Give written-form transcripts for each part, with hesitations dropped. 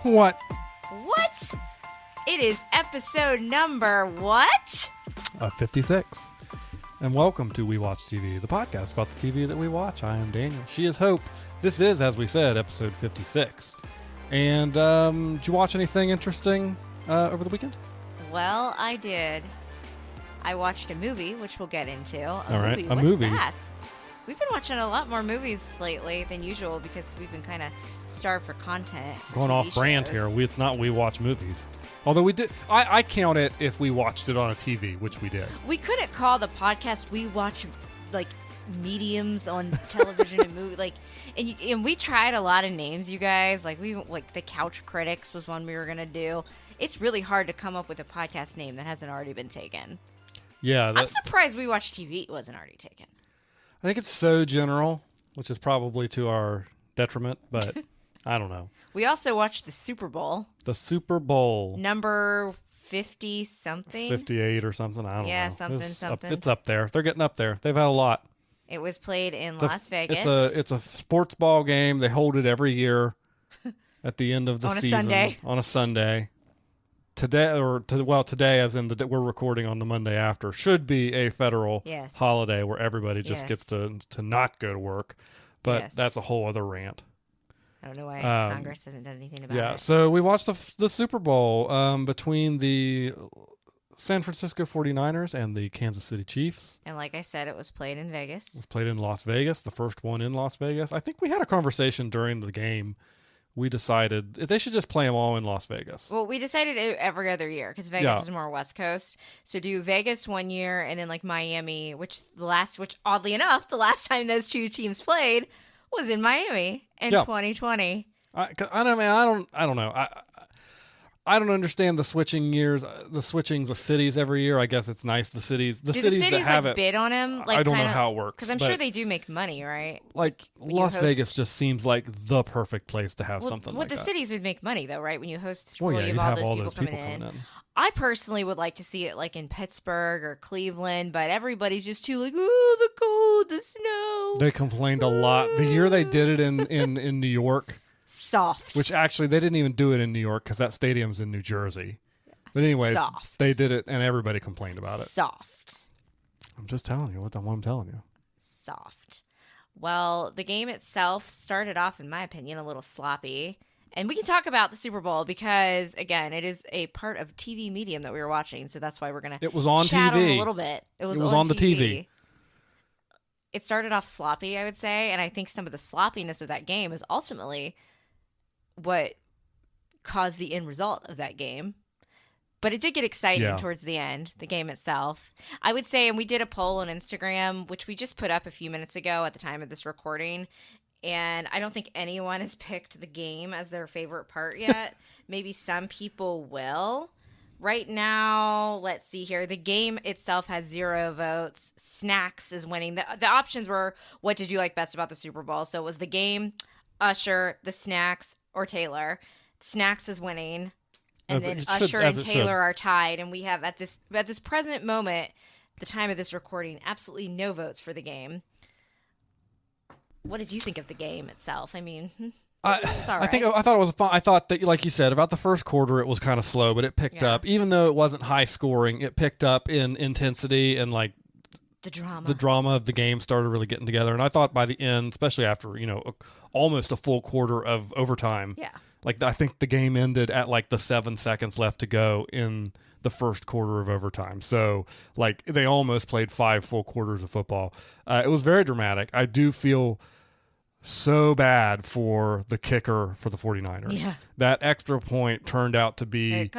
What? What? It is episode number what? 56. And welcome to We Watch TV, the podcast about the TV that we watch. I am Daniel. She is Hope. This is, as we said, episode 56. And did you watch anything interesting over the weekend? Well, I did. I watched a movie, which we'll get into. A movie. That? We've been watching a lot more movies lately than usual because we've been kind of starved for content. Going off brand here. It's not We Watch movies. Although we did, I count it if we watched it on a TV, which we did. We couldn't call the podcast We Watch like mediums on television and movie and we tried a lot of names, you guys. Like the Couch Critics was one we were gonna do. It's really hard to come up with a podcast name that hasn't already been taken. Yeah, I'm surprised We Watch TV wasn't already taken. I think it's so general, which is probably to our detriment, but I don't know. We also watched the Super Bowl. The Super Bowl. Number 50-something? 58 or something. I don't know. Yeah, something. It's up there. They're getting up there. They've had a lot. It was played in Las Vegas. It's a sports ball game. They hold it every year at the end of the season. On a Sunday. Today, as in we're recording on the Monday after, should be a federal holiday where everybody just gets to not go to work. But that's a whole other rant. I don't know why Congress hasn't done anything about it. Yeah, so we watched the Super Bowl between the San Francisco 49ers and the Kansas City Chiefs. And like I said, it was played in Vegas. It was played in Las Vegas, the first one in Las Vegas. I think we had a conversation during the game. We decided they should just play them all in Las Vegas. Well, we decided every other year because Vegas is more West Coast. So do Vegas one year and then like Miami, which oddly enough, the last time those two teams played was in Miami in 2020. I don't know. I don't understand the switching years, the switchings of cities every year. I guess it's nice. The cities that have it bid on them. I don't know how it works because I'm sure they do make money, right? Like Las Vegas just seems like the perfect place to have something like that. The cities would make money though, right? When you host the Super Bowl, you have all those people coming in. I personally would like to see it like in Pittsburgh or Cleveland, but everybody's just too like, oh, the cold, the snow. They complained a lot the year they did it in New York. Soft. Which actually, they didn't even do it in New York because that stadium's in New Jersey. But anyways, they did it and everybody complained about it. Soft. I'm just telling you what I'm telling you. Soft. Well, the game itself started off, in my opinion, a little sloppy. And we can talk about the Super Bowl because, again, it is a part of TV medium that we were watching. So that's why we're going to It was on chat TV. a little bit. It was on the TV. It started off sloppy, I would say. And I think some of the sloppiness of that game is ultimately what caused the end result of that game. But it did get exciting towards the end, the game itself. I would say, and we did a poll on Instagram, which we just put up a few minutes ago at the time of this recording, and I don't think anyone has picked the game as their favorite part yet. Maybe some people will. Right now, let's see here. The game itself has 0 votes. Snacks is winning. The options were, what did you like best about the Super Bowl? So it was the game, Usher, the snacks, or Taylor. Snacks is winning, and then Usher and Taylor are tied. And we have at this present moment, the time of this recording, absolutely no votes for the game. What did you think of the game itself? I mean, it's all right. I thought it was fun. I thought that, like you said, about the first quarter, it was kind of slow, but it picked up. Even though it wasn't high scoring, it picked up in intensity and like the drama of the game started really getting together. And I thought by the end, especially after almost a full quarter of overtime. Yeah. Like, I think the game ended at like the 7 seconds left to go in the first quarter of overtime. So, like, they almost played 5 full quarters of football. It was very dramatic. I do feel so bad for the kicker for the 49ers. Yeah. That extra point turned out to be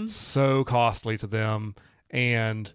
so costly to them, and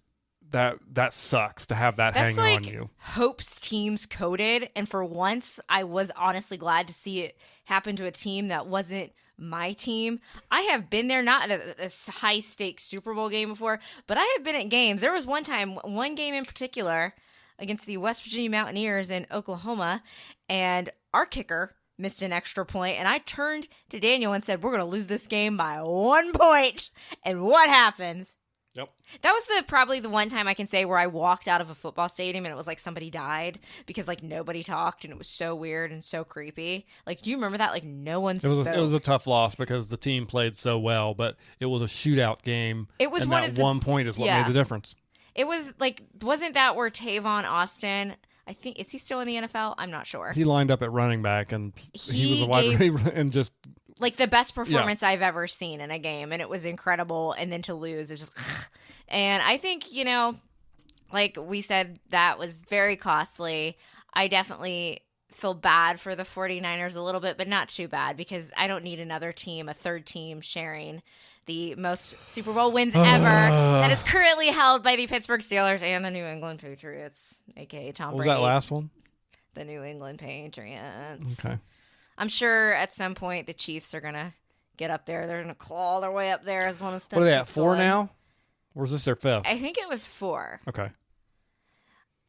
that sucks to have that hanging on you. Hope's team's coded, and for once, I was honestly glad to see it happen to a team that wasn't my team. I have been there, not at a high-stakes Super Bowl game before, but I have been at games. There was one game in particular against the West Virginia Mountaineers in Oklahoma, and our kicker missed an extra point, and I turned to Daniel and said, we're going to lose this game by 1 point. And what happens? Yep. That was probably the one time I can say where I walked out of a football stadium and it was like somebody died because like nobody talked and it was so weird and so creepy. Like, do you remember that? Like, no one spoke. It was a tough loss because the team played so well, but it was a shootout game. It was and one that of the, one point is what made the difference. It was like, wasn't that where Tavon Austin? I think, is he still in the NFL? I'm not sure. He lined up at running back and he was a wide receiver and just like the best performance I've ever seen in a game, and it was incredible. And then to lose is just, and I think, you know, like we said, that was very costly. I definitely feel bad for the 49ers a little bit, but not too bad because I don't need another team, a third team sharing the most Super Bowl wins ever that is currently held by the Pittsburgh Steelers and the New England Patriots, aka Tom Brady. What was that last one? The New England Patriots. Okay. I'm sure at some point the Chiefs are going to get up there. They're going to claw their way up there as long as stuff. What are they at, 4 now? Or is this their 5th? I think it was 4. Okay.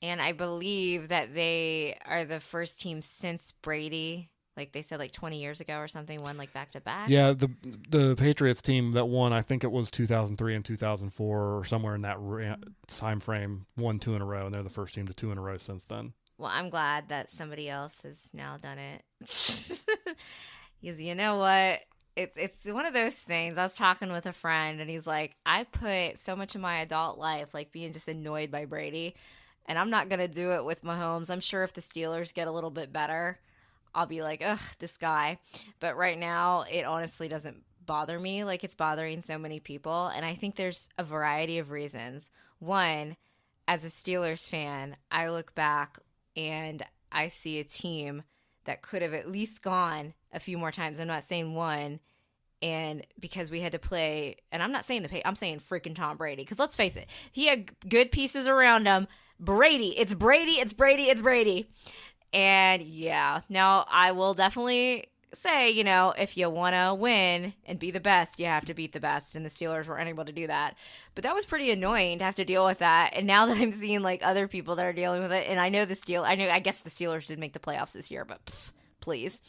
And I believe that they are the first team since Brady, like they said, like 20 years ago or something, won like back to back. Yeah, the Patriots team that won, I think it was 2003 and 2004 or somewhere in that time frame, won 2 in a row, and they're the first team to 2 in a row since then. Well, I'm glad that somebody else has now done it. Because you know what? It's one of those things. I was talking with a friend, and he's like, I put so much of my adult life, like being just annoyed by Brady, and I'm not going to do it with Mahomes. I'm sure if the Steelers get a little bit better, I'll be like, ugh, this guy. But right now, it honestly doesn't bother me like it's bothering so many people. And I think there's a variety of reasons. One, as a Steelers fan, I look back and I see a team that could have at least gone a few more times. I'm not saying one. And because we had to play, and I'm not saying I'm saying freaking Tom Brady. Because let's face it, he had good pieces around him. Brady. It's Brady. It's Brady. It's Brady. And yeah, now I will definitely say, you know, if you want to win and be the best, you have to beat the best. And the Steelers weren't able to do that. But that was pretty annoying to have to deal with that. And now that I'm seeing like other people that are dealing with it, and I know I guess the Steelers did make the playoffs this year, but please.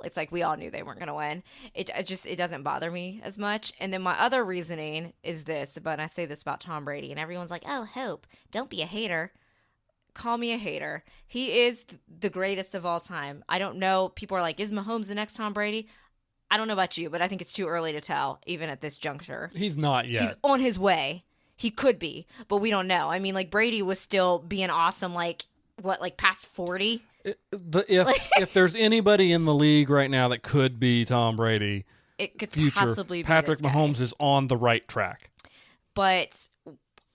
It's like we all knew they weren't going to win. It doesn't bother me as much. And then my other reasoning is this, but I say this about Tom Brady, and everyone's like, oh, Hope, don't be a hater. Call me a hater. He is the greatest of all time. I don't know. People are like, is Mahomes the next Tom Brady? I don't know about you, but I think it's too early to tell, even at this juncture. He's not yet. He's on his way. He could be, but we don't know. I mean, like, Brady was still being awesome, like, what, like past 40? If there's anybody in the league right now that could be Tom Brady, it could possibly be Patrick this guy. Mahomes is on the right track. But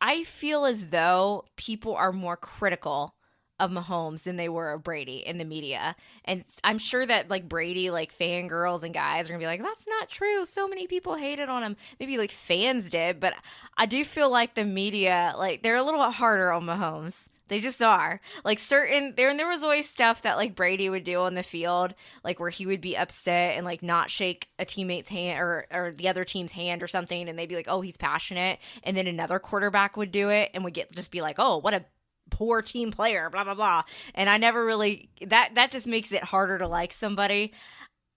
I feel as though people are more critical of Mahomes than they were of Brady in the media. And I'm sure that like Brady, like fangirls and guys are gonna be like, that's not true. So many people hated on him. Maybe like fans did, but I do feel like the media, like they're a little harder on Mahomes. They just are. Like there was always stuff that like Brady would do on the field, like where he would be upset and like not shake a teammate's hand or the other team's hand or something, and they'd be like, oh, he's passionate. And then another quarterback would do it and would just be like, oh, what a poor team player, blah, blah, blah. And I never really, that just makes it harder to like somebody.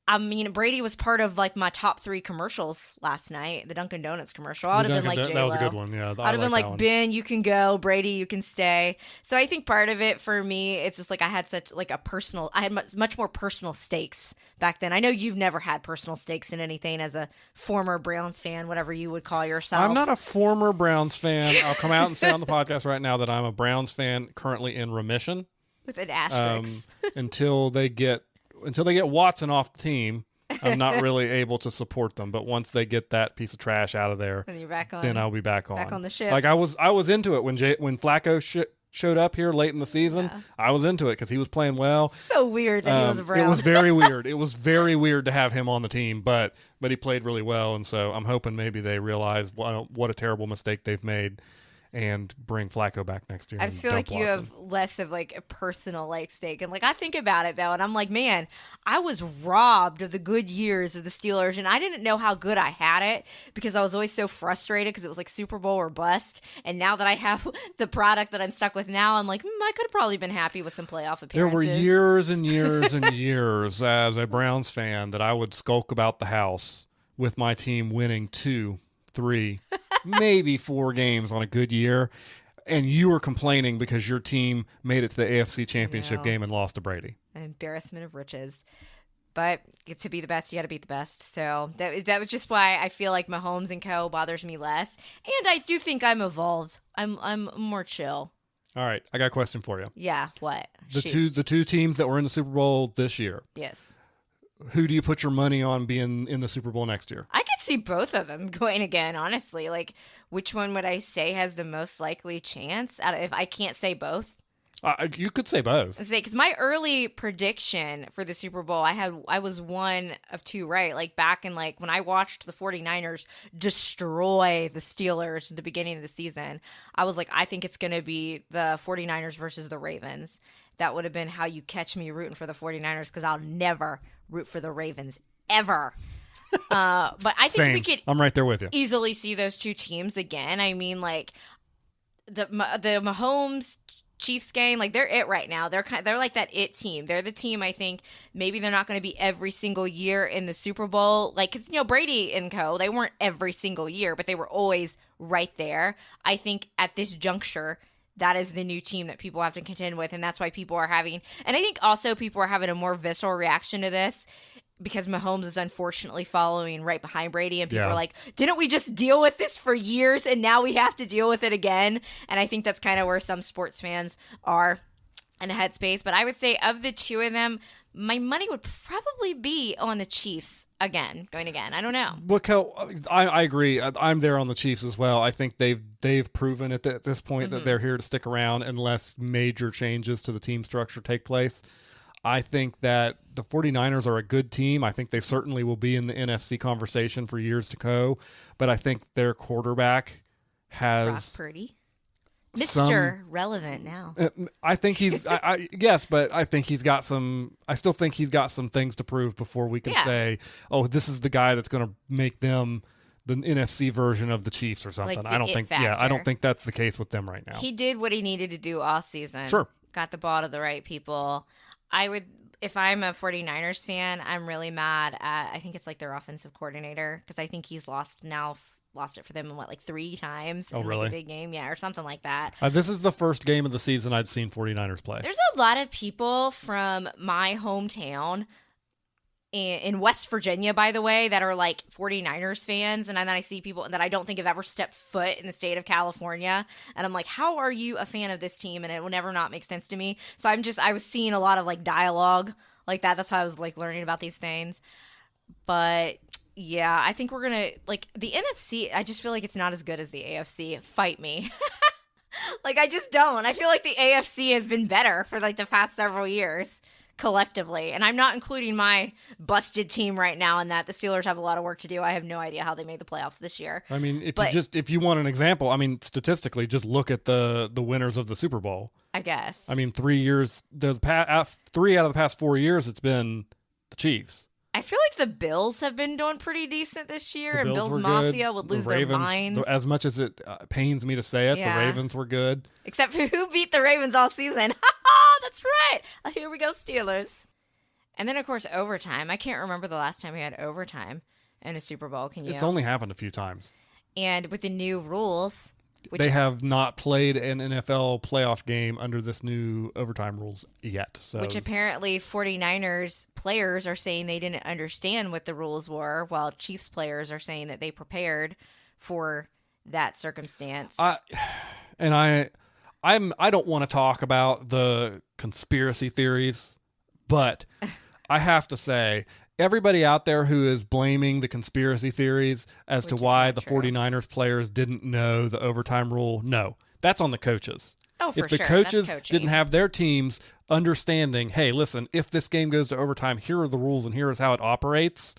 I mean, Brady was part of like my top 3 commercials last night. The Dunkin' Donuts commercial. I would have been like J-Lo. That was a good one. Yeah, I'd have been like, Ben, you can go. Brady, you can stay. So I think part of it for me, it's just like I had such like I had much more personal stakes back then. I know you've never had personal stakes in anything as a former Browns fan, whatever you would call yourself. I'm not a former Browns fan. I'll come out and say on the podcast right now that I'm a Browns fan currently in remission. With an asterisk. Until they get Watson off the team, I'm not really able to support them. But once they get that piece of trash out of there, then you're back on. Then I'll be back on the ship. Like I was into it when Flacco showed up here late in the season. Yeah. I was into it because he was playing well. So weird that he was a Brown. It was very weird. It was very weird to have him on the team, but he played really well, and so I'm hoping maybe they realize what a terrible mistake they've made. And bring Flacco back next year. I just feel like you have less of like a personal like stake. And like I think about it though, and I'm like, man, I was robbed of the good years of the Steelers, and I didn't know how good I had it because I was always so frustrated because it was like Super Bowl or bust. And now that I have the product that I'm stuck with now, I'm like, I could have probably been happy with some playoff appearances. There were years and years and years as a Browns fan that I would skulk about the house with my team winning 2, 3, maybe 4 games on a good year. And you were complaining because your team made it to the AFC Championship game and lost to Brady. An embarrassment of riches. But to be the best, you got to beat the best. So that was just why I feel like Mahomes and co. bothers me less. And I do think I'm evolved. I'm more chill. All right, I got a question for you. Yeah, what? The two teams that were in the Super Bowl this year. Yes. Who do you put your money on being in the Super Bowl next year? I could see both of them going again, honestly. Like, which one would I say has the most likely chance? If I can't say both. You could say both. Because my early prediction for the Super Bowl, I was one of 2 right. Like back in when I watched the 49ers destroy the Steelers at the beginning of the season, I was like, I think it's going to be the 49ers versus the Ravens. That would have been how you catch me rooting for the 49ers, because I'll never root for the Ravens ever. But I think we could. I'm right there with you. Easily see those 2 teams again. I mean, the Mahomes Chiefs game, they're it right now. They're like that it team. They're the team. I think maybe they're not going to be every single year in the Super Bowl, because Brady and co. They weren't every single year, but they were always right there. I think at this juncture, that is the new team that people have to contend with, and that's why people are having. And I think also people are having a more visceral reaction to this, because Mahomes is unfortunately following right behind Brady, and people are like, didn't we just deal with this for years and now we have to deal with it again? And I think that's kind of where some sports fans are in a headspace. But I would say of the 2 of them, my money would probably be on the Chiefs going again. I don't know. Well, I agree. I'm there on the Chiefs as well. I think they've proven at this point that they're here to stick around unless major changes to the team structure take place. I think that the 49ers are a good team. I think they certainly will be in the NFC conversation for years to go. But I think their quarterback has... Brock Purdy. Mr. Relevant now. I think he's... yes, but I think he's got some... I still think he's got some things to prove before we can say, oh, this is the guy that's going to make them the NFC version of the Chiefs or something. I don't think... factor. Yeah, I don't think that's the case with them right now. He did what he needed to do all season. Sure. Got the ball to the right people. If I'm a 49ers fan, I'm really mad at, I think it's their offensive coordinator, because I think he's lost it for them in 3 times in really? A big game, or something like that. This is the first game of the season I'd seen 49ers play. There's a lot of people from my hometown in West Virginia, by the way, that are 49ers fans, and then I see people that I don't think have ever stepped foot in the state of California, and I'm like, how are you a fan of this team? And it will never not make sense to me. So I was seeing a lot of dialogue like that. That's how I was learning about these things. But yeah, I think we're gonna the NFC. I just feel like it's not as good as the AFC. Fight me. I just don't. I feel like the AFC has been better for the past several years. Collectively, and I'm not including my busted team right now in that. The Steelers have a lot of work to do. I have no idea how they made the playoffs this year. I mean, if you want an example, I mean, statistically, just look at the winners of the Super Bowl. I guess. I mean, 3 years, 3 out of the past 4 years, it's been the Chiefs. I feel like the Bills have been doing pretty decent this year, and Bills were Mafia good. would lose The Ravens, their minds. As much as it pains me to say it, the Ravens were good. Except for who beat the Ravens all season? That's right. Here we go, Steelers. And then, of course, overtime. I can't remember the last time we had overtime in a Super Bowl. Can you? It's only happened a few times. And with the new rules... They have not played an NFL playoff game under this new overtime rules yet. So. Which apparently 49ers players are saying they didn't understand what the rules were, while Chiefs players are saying that they prepared for that circumstance. I don't want to talk about the conspiracy theories, but I have to say, everybody out there who is blaming the conspiracy theories as to why the 49ers players didn't know the overtime rule, no, that's on the coaches. Oh, for sure. If the coaches didn't have their teams understanding, hey, listen, if this game goes to overtime, here are the rules and here is how it operates,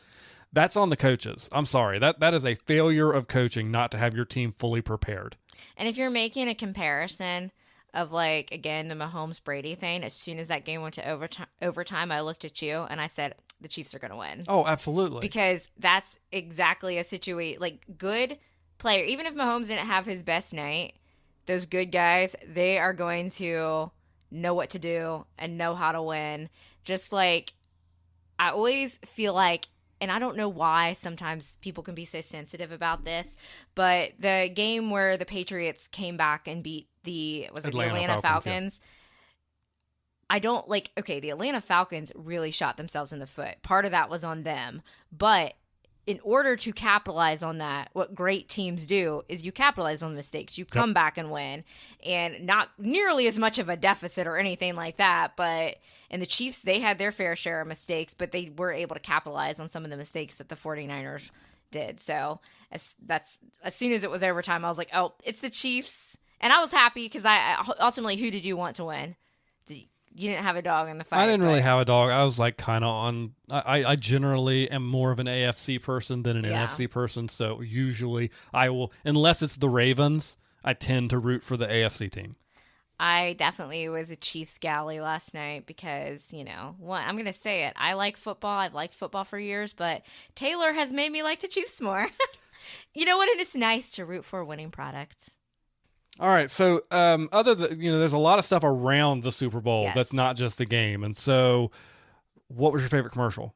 that's on the coaches. I'm sorry. That is a failure of coaching not to have your team fully prepared. And if you're making a comparison of, again, the Mahomes-Brady thing, as soon as that game went to overtime, I looked at you and I said, the Chiefs are going to win. Oh, absolutely. Because that's exactly a situation, good player. Even if Mahomes didn't have his best night, those good guys, they are going to know what to do and know how to win. Just I always feel like and I don't know why sometimes people can be so sensitive about this, but the game where the Patriots came back and beat the Atlanta Falcons. Yeah. I don't like, okay, the Atlanta Falcons really shot themselves in the foot. Part of that was on them. But in order to capitalize on that, what great teams do is you capitalize on mistakes. You come back and win. And not nearly as much of a deficit or anything like that. And the Chiefs, they had their fair share of mistakes, but they were able to capitalize on some of the mistakes that the 49ers did. So as soon as it was overtime, I was like, oh, it's the Chiefs. And I was happy because I ultimately, who did you want to win? You didn't have a dog in the fight. I didn't really have a dog. I was like kind of on. I generally am more of an AFC person than an NFC person. So usually I will, unless it's the Ravens, I tend to root for the AFC team. I definitely was a Chiefs galley last night because, I'm going to say it. I like football. I've liked football for years, but Taylor has made me like the Chiefs more. You know what? And it's nice to root for winning products. All right, so other than, there's a lot of stuff around the Super Bowl that's not just the game. And so what was your favorite commercial?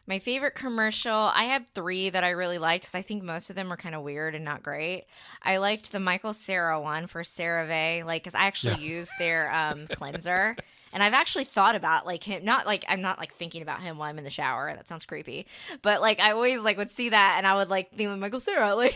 My favorite commercial, I had 3 that I really liked because I think most of them are kind of weird and not great. I liked the Michael Cera one for CeraVe, because I actually use their cleanser. And I've actually thought about him, I'm not thinking about him while I'm in the shower. That sounds creepy. But I always would see that and I would think of Michael Cera.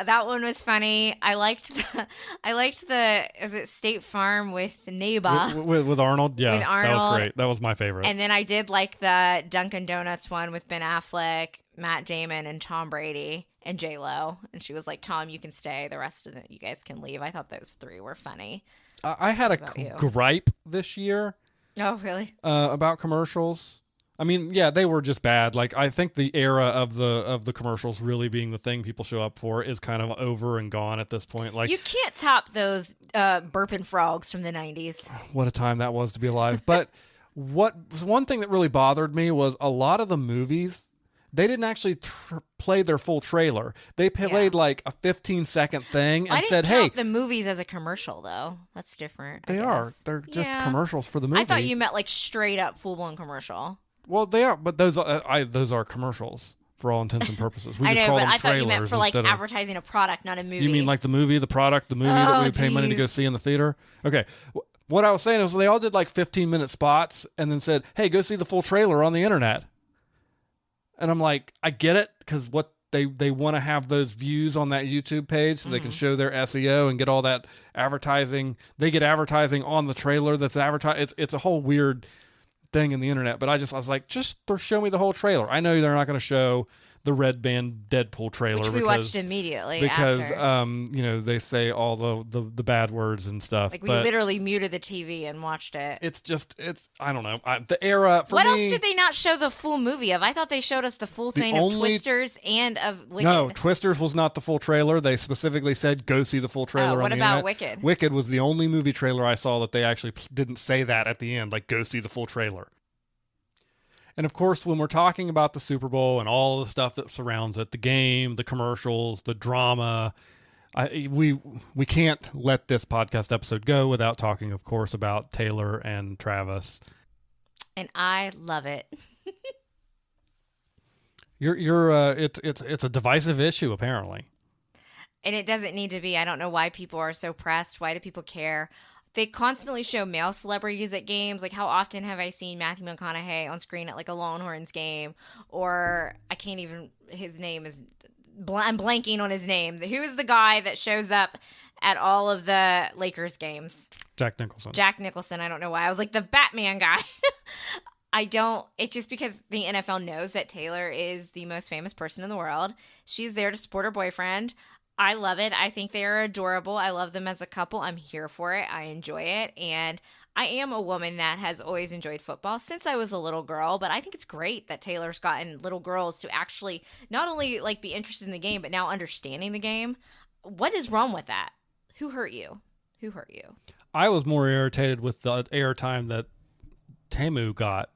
That one was funny. I liked the is it State Farm with Neba? With Arnold? Yeah. With Arnold. That was great. That was my favorite. And then I did like the Dunkin' Donuts one with Ben Affleck, Matt Damon, and Tom Brady. And J-Lo. And she was like, Tom, you can stay. The rest of it, you guys can leave. I thought those 3 were funny. I had a gripe this year. Oh, really? About commercials. I mean, yeah, they were just bad. I think the era of the commercials really being the thing people show up for is kind of over and gone at this point. You can't top those burping frogs from the 90s. What a time that was to be alive. But one thing that really bothered me was a lot of the movies, they didn't actually play their full trailer. They played a 15-second thing and said, "Hey." I didn't count the movies as a commercial, though. That's different. They are. They're just commercials for the movie. I thought you meant straight up full-blown commercial. Well, they are, but those are commercials for all intents and purposes. We I just know, call but them I thought you meant for advertising a product, not a movie. You mean the movie, the product, the movie that we pay money to go see in the theater? Okay. What I was saying is they all did 15-minute spots and then said, "Hey, go see the full trailer on the internet." And I'm like, I get it, because what they want to have those views on that YouTube page so they can show their SEO and get all that advertising. They get advertising on the trailer that's advertised. It's a whole weird thing in the internet. But I was like, just show me the whole trailer. I know they're not going to show the Red Band Deadpool trailer, which we watched immediately because after. They say all the bad words and stuff. We literally muted the TV and watched it. It's I don't know, the era for what me. What else did they not show the full movie of? I thought they showed us the full thing of Twisters and of Wicked. No, Twisters was not the full trailer. They specifically said go see the full trailer. What on the about internet. Wicked? Wicked was the only movie trailer I saw that they actually didn't say that at the end, go see the full trailer. And of course, when we're talking about the Super Bowl and all the stuff that surrounds it, the game, the commercials, the drama, we can't let this podcast episode go without talking, of course, about Taylor and Travis. And I love it. It's a divisive issue, apparently. And it doesn't need to be. I don't know why people are so pressed. Why do people care? They constantly show male celebrities at games. How often have I seen Matthew McConaughey on screen at a Longhorns game? Or I can't even, his name is, I'm blanking on his name. Who is the guy that shows up at all of the Lakers games? Jack Nicholson. I don't know why. I was the Batman guy. It's just because the NFL knows that Taylor is the most famous person in the world. She's there to support her boyfriend. I love it. I think they are adorable. I love them as a couple. I'm here for it. I enjoy it. And I am a woman that has always enjoyed football since I was a little girl, but I think it's great that Taylor's gotten little girls to actually not only be interested in the game, but now understanding the game. What is wrong with that? Who hurt you? I was more irritated with the airtime that Tamu got.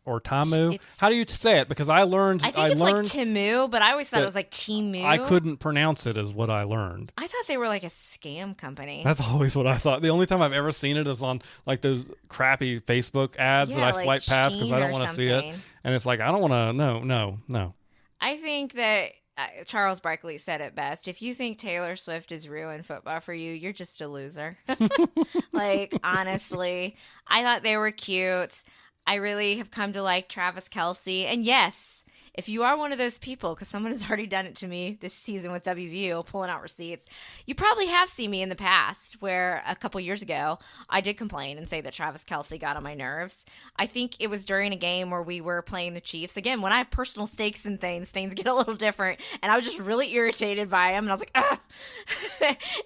Or Tamu. How do you say it? Because I think it's Timu, but I always thought it was Timu. I couldn't pronounce it is what I learned. I thought they were like a scam company. That's always what I thought. The only time I've ever seen it is on like those crappy Facebook ads that I like swipe past because I don't want to see it. And it's like, I don't want to, no. I think that Charles Barkley said it best. If you think Taylor Swift has ruined football for you, you're just a loser. Like, honestly, I thought they were cute. I really have come to like Travis Kelce. And yes, if you are one of those people, because someone has already done it to me this season with WVU, pulling out receipts, you probably have seen me in the past where a couple years ago, I did complain and say that Travis Kelce got on my nerves. I think it was during a game where we were playing the Chiefs. Again, when I have personal stakes in things get a little different. And I was just really irritated by him. And I was like, ah.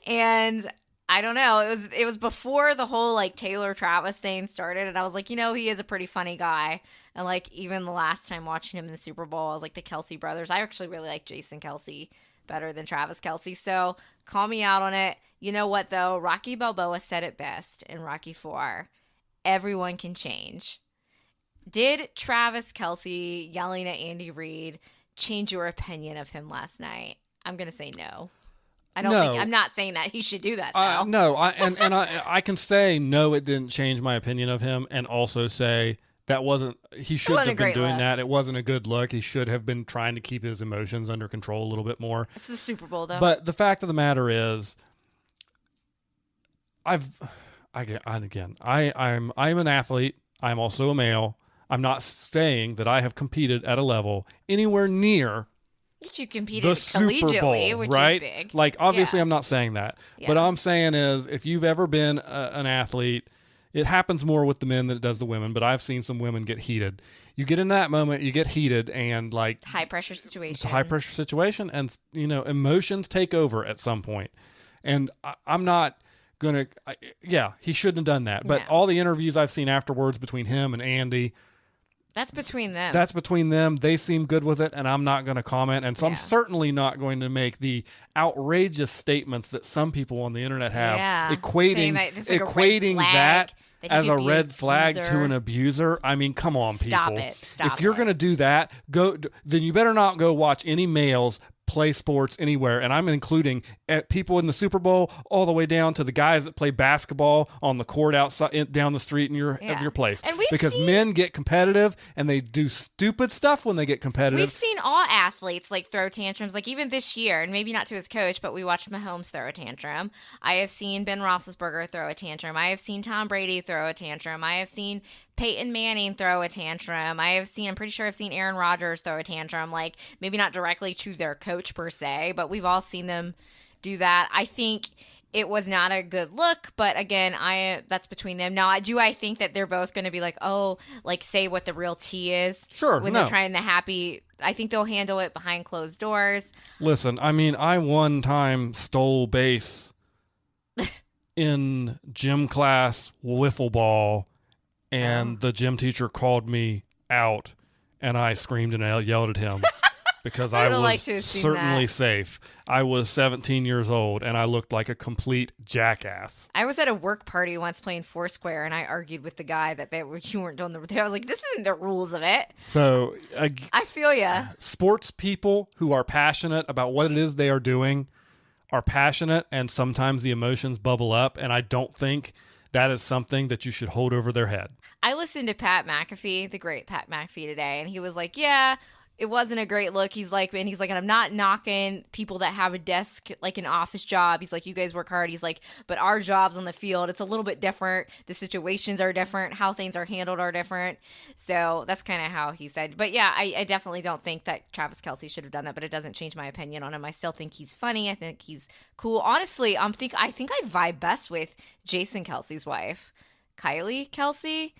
And I don't know. It was before the whole like Taylor Travis thing started, and I was like, he is a pretty funny guy. And like even the last time watching him in the Super Bowl, I was like the Kelce brothers. I actually really like Jason Kelce better than Travis Kelce. So call me out on it. You know what though? Rocky Balboa said it best in Rocky IV. Everyone can change. Did Travis Kelce yelling at Andy Reid change your opinion of him last night? I'm gonna say no. I'm not saying that he should do that. No, I can say no, it didn't change my opinion of him, and also say he shouldn't have been doing that. It wasn't a good look. He should have been trying to keep his emotions under control a little bit more. It's the Super Bowl, though. But the fact of the matter is, I'm an athlete. I'm also a male. I'm not saying that I have competed at a level anywhere near you competed collegiately, which right? is big. Like, obviously, I'm not saying that. Yeah. What I'm saying is, if you've ever been an athlete, it happens more with the men than it does the women, but I've seen some women get heated. You get in that moment, you get heated, and like... high-pressure situation. It's a high-pressure situation, and, emotions take over at some point. And I'm not going to... he shouldn't have done that. But all the interviews I've seen afterwards between him and Andy... That's between them. That's between them. They seem good with it, and I'm not going to comment. And so I'm certainly not going to make the outrageous statements that some people on the internet have, equating that as a red flag to an abuser. I mean, come on, people. Stop it. If you're going to do that, then you better not go watch any males play sports anywhere, and I'm including people in the Super Bowl all the way down to the guys that play basketball on the court outside down the street of your place. And because men get competitive and they do stupid stuff when they get competitive. We've seen all athletes like throw tantrums, like even this year, and maybe not to his coach, but we watched Mahomes throw a tantrum. I have seen Ben Roethlisberger throw a tantrum. I have seen Tom Brady throw a tantrum. I have seen Peyton Manning throw a tantrum. I'm pretty sure I've seen Aaron Rodgers throw a tantrum, like maybe not directly to their coach per se, but we've all seen them do that. I think it was not a good look, but again, that's between them. Now, I think that they're both going to be like, say what the real tea is. Sure, when they're trying the happy. I think they'll handle it behind closed doors. Listen, I mean, I one time stole base in gym class, wiffle ball, and the gym teacher called me out, and I screamed and I yelled at him because I was certainly safe. I was 17 years old, and I looked like a complete jackass. I was at a work party once playing Foursquare, and I argued with the guy that you weren't doing I was like, this isn't the rules of it. So I feel ya. Sports people who are passionate about what it is they are doing are passionate, and sometimes the emotions bubble up, and I don't think that is something that you should hold over their head. I listened to Pat McAfee, the great Pat McAfee today, and he was like, yeah, it wasn't a great look. He's like, and I'm not knocking people that have a desk, like an office job. He's like, you guys work hard. He's like, but our jobs on the field, it's a little bit different. The situations are different. How things are handled are different. So that's kind of how he said. But yeah, I definitely don't think that Travis Kelce should have done that, but it doesn't change my opinion on him. I still think he's funny. I think he's cool. Honestly, I think I vibe best with Jason Kelce's wife, Kylie Kelce.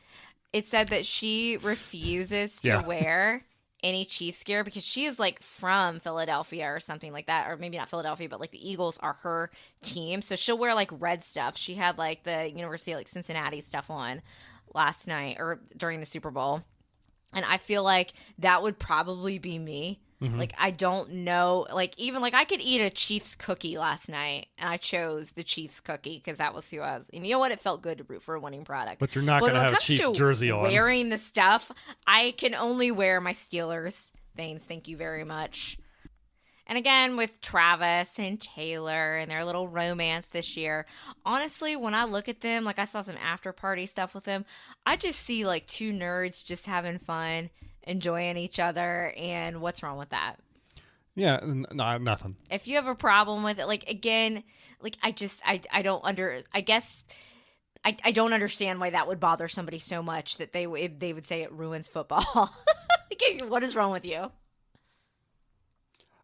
It said that she refuses to wear any Chiefs gear because she is like from Philadelphia or something like that, or maybe not Philadelphia, but like the Eagles are her team, so she'll wear like red stuff. She had like the University of like Cincinnati stuff on last night or during the Super Bowl, and I feel like that would probably be me. Mm-hmm. Like, I don't know, like, even, like, I could eat a Chiefs cookie last night, and I chose the Chiefs cookie, because that was who I was, and you know what, it felt good to root for a winning product. But you're not going to have a Chiefs jersey on. Wearing the stuff, I can only wear my Steelers things, thank you very much. And again, with Travis and Taylor and their little romance this year, honestly, when I look at them, like I saw some after party stuff with them, I just see like two nerds just having fun, enjoying each other, and what's wrong with that? Yeah, no, nothing. If you have a problem with it, like again, like I don't I guess I don't understand why that would bother somebody so much that they would say it ruins football. Like, what is wrong with you?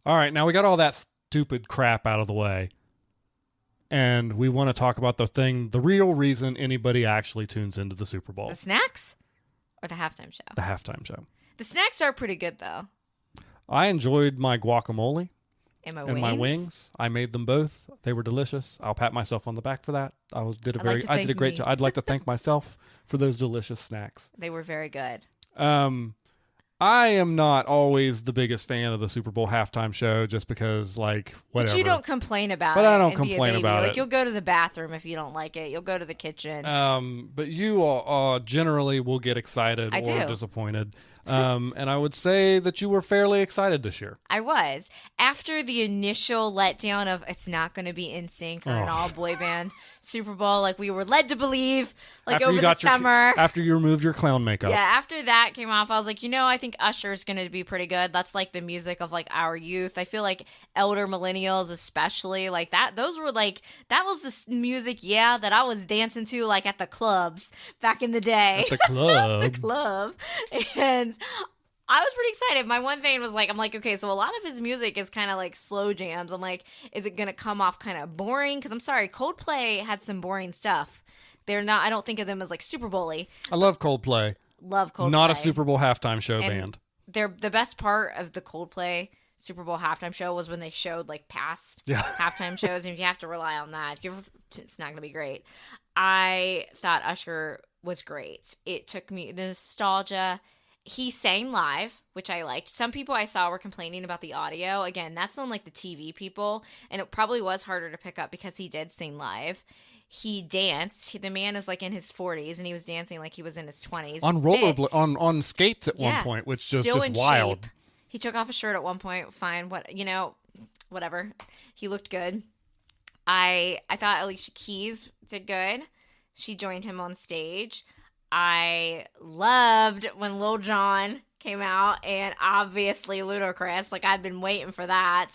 All right, now we got all that stupid crap out of the way, and we want to talk about the real reason anybody actually tunes into the Super Bowl. The snacks or the halftime show? The halftime show. The snacks are pretty good, though. I enjoyed my guacamole and my wings. I made them both. They were delicious. I'll pat myself on the back for that. I did a great job. I'd like to thank myself for those delicious snacks. They were very good. I am not always the biggest fan of the Super Bowl halftime show just because, like, whatever. But you don't complain about it. But I don't complain about it. Like, you'll go to the bathroom if you don't like it. You'll go to the kitchen. But you generally will get excited or disappointed. And I would say that you were fairly excited this year. I was. After the initial letdown of it's not going to be NSYNC or an all-boy band Super Bowl, like we were led to believe, like after over the summer. After you removed your clown makeup. Yeah, after that came off, I was like, I think Usher's going to be pretty good. That's like the music of like our youth. I feel like elder millennials especially, like that, those were like, that was the music, that I was dancing to like at the clubs back in the day. At the club. The club. And I was pretty excited. My one thing was like, I'm like, okay, so a lot of his music is kind of like slow jams. I'm like, is it going to come off kind of boring? Because I'm sorry, Coldplay had some boring stuff. They're not, I don't think of them as like Super Bowl-y. I love Coldplay. Love Coldplay. Not a Super Bowl halftime show band. The best part of the Coldplay Super Bowl halftime show was when they showed like past halftime shows, and if you have to rely on that, it's not going to be great. I thought Usher was great. It took me the nostalgia. He sang live, which I liked. Some people I saw were complaining about the audio. Again, that's on like the TV people, and it probably was harder to pick up because he did sing live. He danced. The man is like in his 40s, and he was dancing like he was in his 20s. On skates at one point, which is just wild. Shape. He took off his shirt at one point. Fine, whatever. He looked good. I thought Alicia Keys did good. She joined him on stage. I loved when Lil Jon came out, and obviously Ludacris. Like, I've been waiting for that.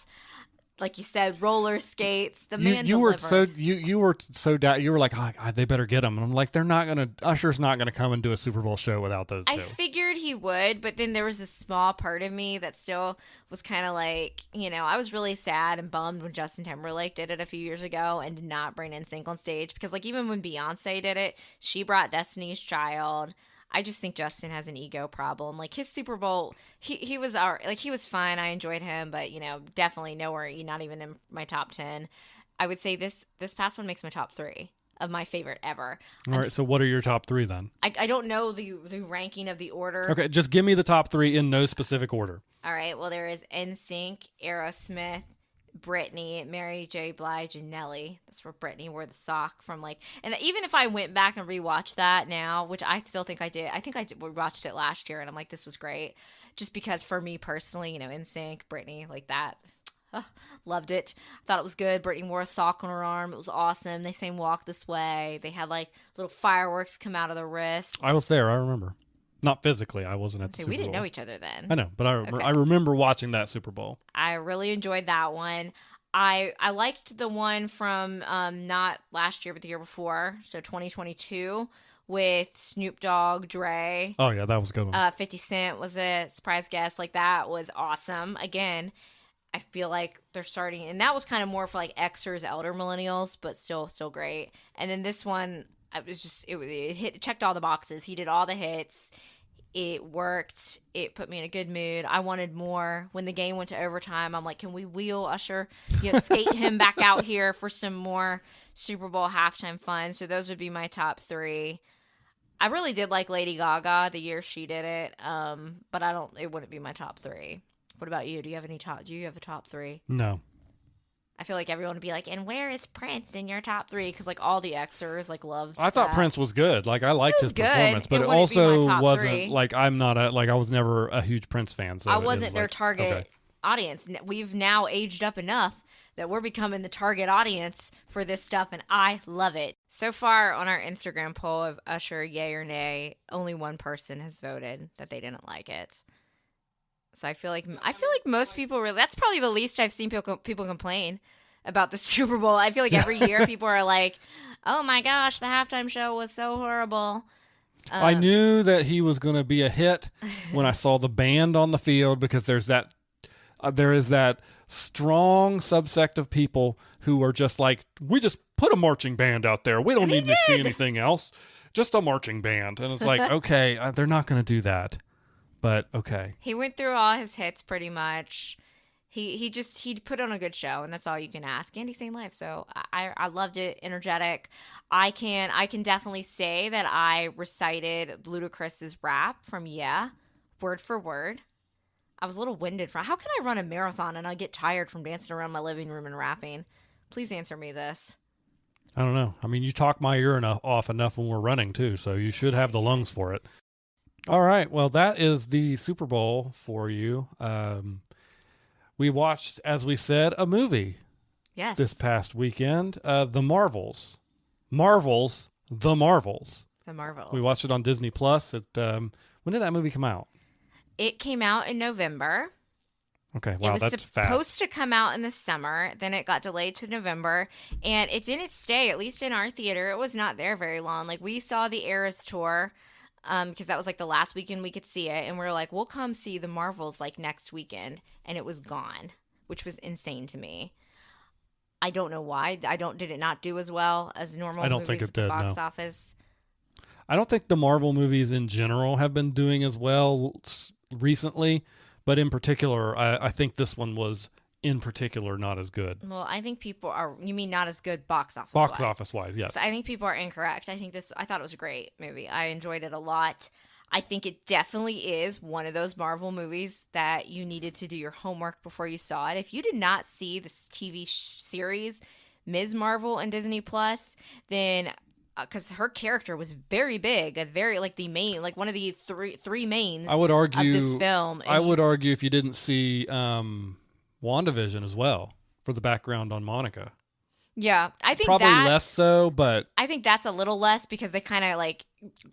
Like you said, roller skates. The man you were delivered. you were so down. You were like, they better get him. And I'm like, Usher's not gonna come and do a Super Bowl show without those two. I figured he would, but then there was this small part of me that still was kind of like, I was really sad and bummed when Justin Timberlake did it a few years ago and did not bring NSYNC on stage, because like even when Beyonce did it, she brought Destiny's Child. I just think Justin has an ego problem. Like his Super Bowl, he was he was fine. I enjoyed him, but definitely nowhere, not even in my top 10. I would say this past one makes my top 3 of my favorite ever. All right, so what are your top 3 then? I don't know the ranking of the order. Okay, just give me the top 3 in no specific order. All right, well there is NSYNC, Aerosmith, Britney, Mary J. Blige, and Nelly. That's where Britney wore the sock from, and even if I went back and rewatched that now, which I still think I did, we watched it last year, and I'm like, this was great, just because for me personally, NSYNC, Britney, like that, loved it. Thought it was good. Britney wore a sock on her arm. It was awesome. They sang "Walk This Way." They had like little fireworks come out of the wrists. I was there. I remember. Not physically. I wasn't at the Super Bowl. We didn't know each other then. I know, but I remember watching that Super Bowl. I really enjoyed that one. I liked the one from not last year, but the year before, so 2022, with Snoop Dogg, Dre. Oh, yeah, that was a good one. 50 Cent was a surprise guest. Like, that was awesome. Again, I feel like they're starting, and that was kind of more for like Xers, elder millennials, but still great. And then this one, it checked all the boxes. He did all the hits. It worked. It put me in a good mood. I wanted more. When the game went to overtime, I'm like, can we wheel Usher, skate him back out here for some more Super Bowl halftime fun? So those would be my top 3. I really did like Lady Gaga the year she did it, but it wouldn't be my top 3. What about you? Do you have a top 3? No. I feel like everyone would be like, and where is Prince in your top 3? Because like all the Xers loved. I thought Prince was good. Like I liked his performance, but it also wasn't 3. like I was never a huge Prince fan. So I wasn't their target audience. We've now aged up enough that we're becoming the target audience for this stuff, and I love it. So far on our Instagram poll of Usher, yay or nay, only one person has voted that they didn't like it. So I feel like most people really, that's probably the least I've seen people complain about the Super Bowl. I feel like every year people are like, oh my gosh, the halftime show was so horrible. I knew that he was going to be a hit when I saw the band on the field, because there is that strong subsect of people who are just like, we just put a marching band out there. We don't need to see anything else. Just a marching band. And it's like, okay, they're not going to do that. But okay. He went through all his hits pretty much. He put on a good show, and that's all you can ask. Andy St. Live, so I loved it. Energetic. I can definitely say that I recited Ludacris's rap from Yeah, word for word. I was a little winded from. How can I run a marathon and I get tired from dancing around my living room and rapping? Please answer me this. I don't know. I mean, you talk my ear off enough when we're running too, so you should have the lungs for it. All right. Well, that is the Super Bowl for you. We watched, as we said, a movie. Yes. This past weekend, The Marvels. The Marvels. We watched it on Disney Plus. When did that movie come out? It came out in November. Okay, wow, that's fast. It was supposed to come out in the summer. Then it got delayed to November. And it didn't stay, at least in our theater. It was not there very long. Like, we saw the Eras Tour, because that was like the last weekend we could see it. And we were like, we'll come see the Marvels like next weekend. And it was gone, which was insane to me. I don't know why. Did it not do as well as normal movies think it at the did, box no. office? I don't think the Marvel movies in general have been doing as well recently. But in particular, I think this one was, in particular, not as good. Well, I think people are... You mean not as good box office Box office-wise, yes. So I think people are incorrect. I thought it was a great movie. I enjoyed it a lot. I think it definitely is one of those Marvel movies that you needed to do your homework before you saw it. If you did not see this TV series, Ms. Marvel on Disney Plus, then... because her character was very big, the main, like one of the three mains. I would argue of this film. I would argue if you didn't see WandaVision as well for the background on Monica. Yeah, I think probably less so, but I think that's a little less because they kind of like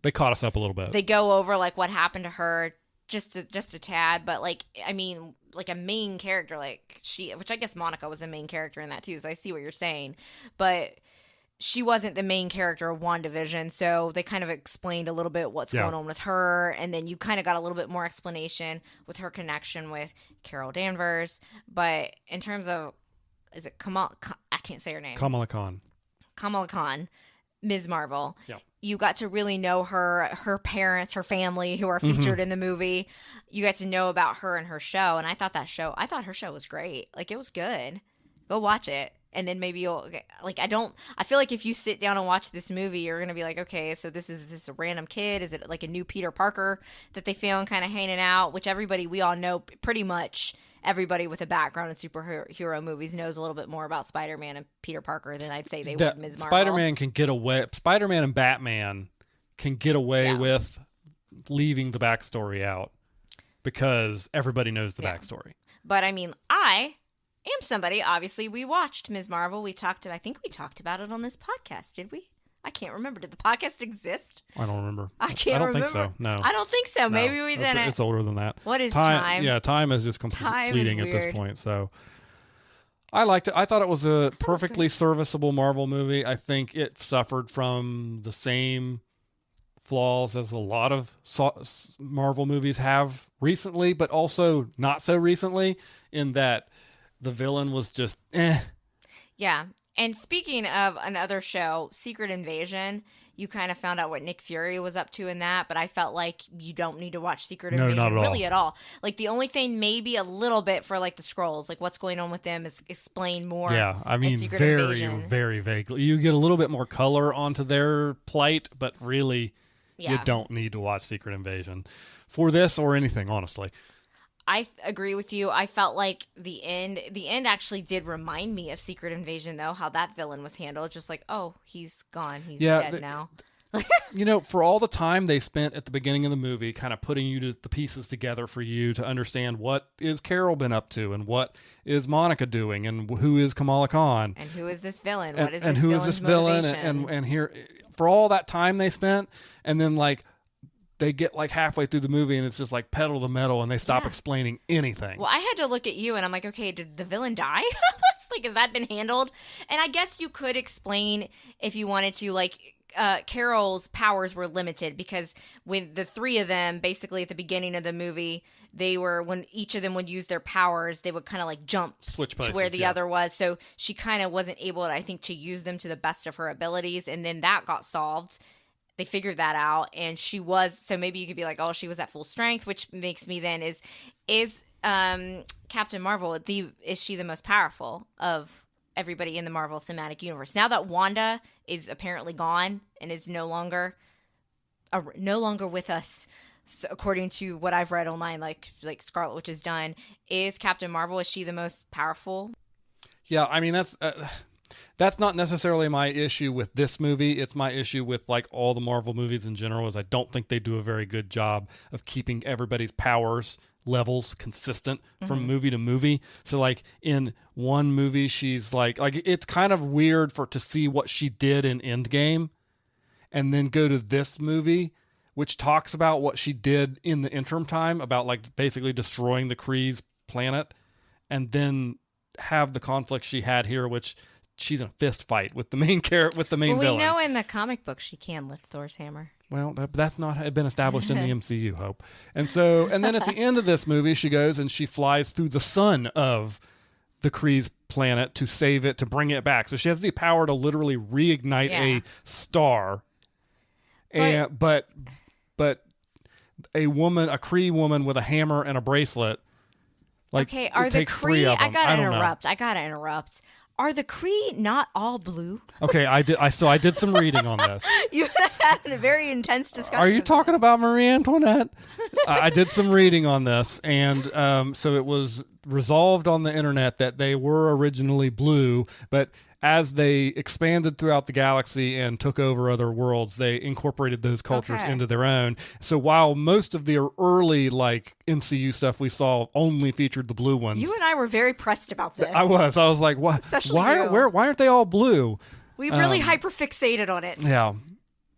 they caught us up a little bit. They go over like what happened to her just a tad, but like I mean, like a main character like she, which I guess Monica was a main character in that too. So I see what you're saying, but she wasn't the main character of WandaVision, so they kind of explained a little bit what's going on with her, and then you kind of got a little bit more explanation with her connection with Carol Danvers. But in terms of, is it I can't say her name. Kamala Khan, Ms. Marvel. Yeah. You got to really know her parents, her family, who are featured in the movie. You got to know about her and her show, and I thought her show was great. Like, it was good. Go watch it. And then maybe you'll, like, I feel like if you sit down and watch this movie, you're going to be like, okay, so this is a random kid? Is it like a new Peter Parker that they found kind of hanging out? Which we all know, pretty much everybody with a background in superhero movies knows a little bit more about Spider-Man and Peter Parker than I'd say they would Ms. Marvel. Spider-Man and Batman can get away with leaving the backstory out because everybody knows the backstory. But I mean, I am somebody, obviously, we watched Ms. Marvel. I think we talked about it on this podcast, did we? I can't remember. Did the podcast exist? I don't remember. I don't think so. No. I don't think so. No. Maybe we didn't. It's older than that. What is time? Yeah, time is just fleeting at this point. So I liked it. I thought it was a perfectly serviceable Marvel movie. I think it suffered from the same flaws as a lot of Marvel movies have recently, but also not so recently, in that the villain was just Yeah. And speaking of another show, Secret Invasion, you kind of found out what Nick Fury was up to in that, but I felt like you don't need to watch Secret Invasion not at really at all. Like, the only thing maybe a little bit for like the Skrulls, like what's going on with them is explained more. Yeah, I mean, very, Invasion. Very vaguely. You get a little bit more color onto their plight, but really you don't need to watch Secret Invasion for this or anything, honestly. I agree with you. I felt like the end actually did remind me of Secret Invasion, though, how that villain was handled. Just like, oh, he's gone. He's dead now. For all the time they spent at the beginning of the movie kind of putting the pieces together for you to understand what is Carol been up to and what is Monica doing and who is Kamala Khan. And who is this villain? What is this villain's motivation? And here, for all that time they spent, and then like they get like halfway through the movie and it's just like pedal to the metal and they stop explaining anything. Well, I had to look at you and I'm like, okay, did the villain die? Like, has that been handled? And I guess you could explain if you wanted to, like, Carol's powers were limited because when the three of them, basically at the beginning of the movie, when each of them would use their powers, they would kind of like jump switch places, to where the other was. So she kind of wasn't able, I think, to use them to the best of her abilities. And then that got solved. They figured that out. And so maybe you could be like, oh, she was at full strength, which makes me then is Captain Marvel, is she the most powerful of everybody in the Marvel Cinematic Universe? Now that Wanda is apparently gone and is no longer with us, so according to what I've read online, like Scarlet Witch is done, is Captain Marvel, is she the most powerful? Yeah, I mean that's not necessarily my issue with this movie. It's my issue with like all the Marvel movies in general, is I don't think they do a very good job of keeping everybody's powers levels consistent from movie to movie. So like in one movie she's like it's kind of weird to see what she did in Endgame and then go to this movie which talks about what she did in the interim time about like basically destroying the Kree's planet, and then have the conflict she had here, which she's in a fist fight with the main villain. We know in the comic book she can lift Thor's hammer. Well, that's not been established in the MCU, Hope. And then at the end of this movie, she goes and she flies through the sun of the Kree's planet to save it, to bring it back. So she has the power to literally reignite a star. But a Kree woman with a hammer and a bracelet. Okay, are the Kree? I gotta interrupt. Are the Kree not all blue? Okay, I did some reading on this. You had a very intense discussion. Are you talking about Marie Antoinette? I did some reading on this, and so it was resolved on the internet that they were originally blue, but as they expanded throughout the galaxy and took over other worlds, they incorporated those cultures into their own. So while most of the early like MCU stuff we saw only featured the blue ones, you and I were very pressed about this. I was like, what? Why aren't they all blue? We really hyperfixated on it. Yeah.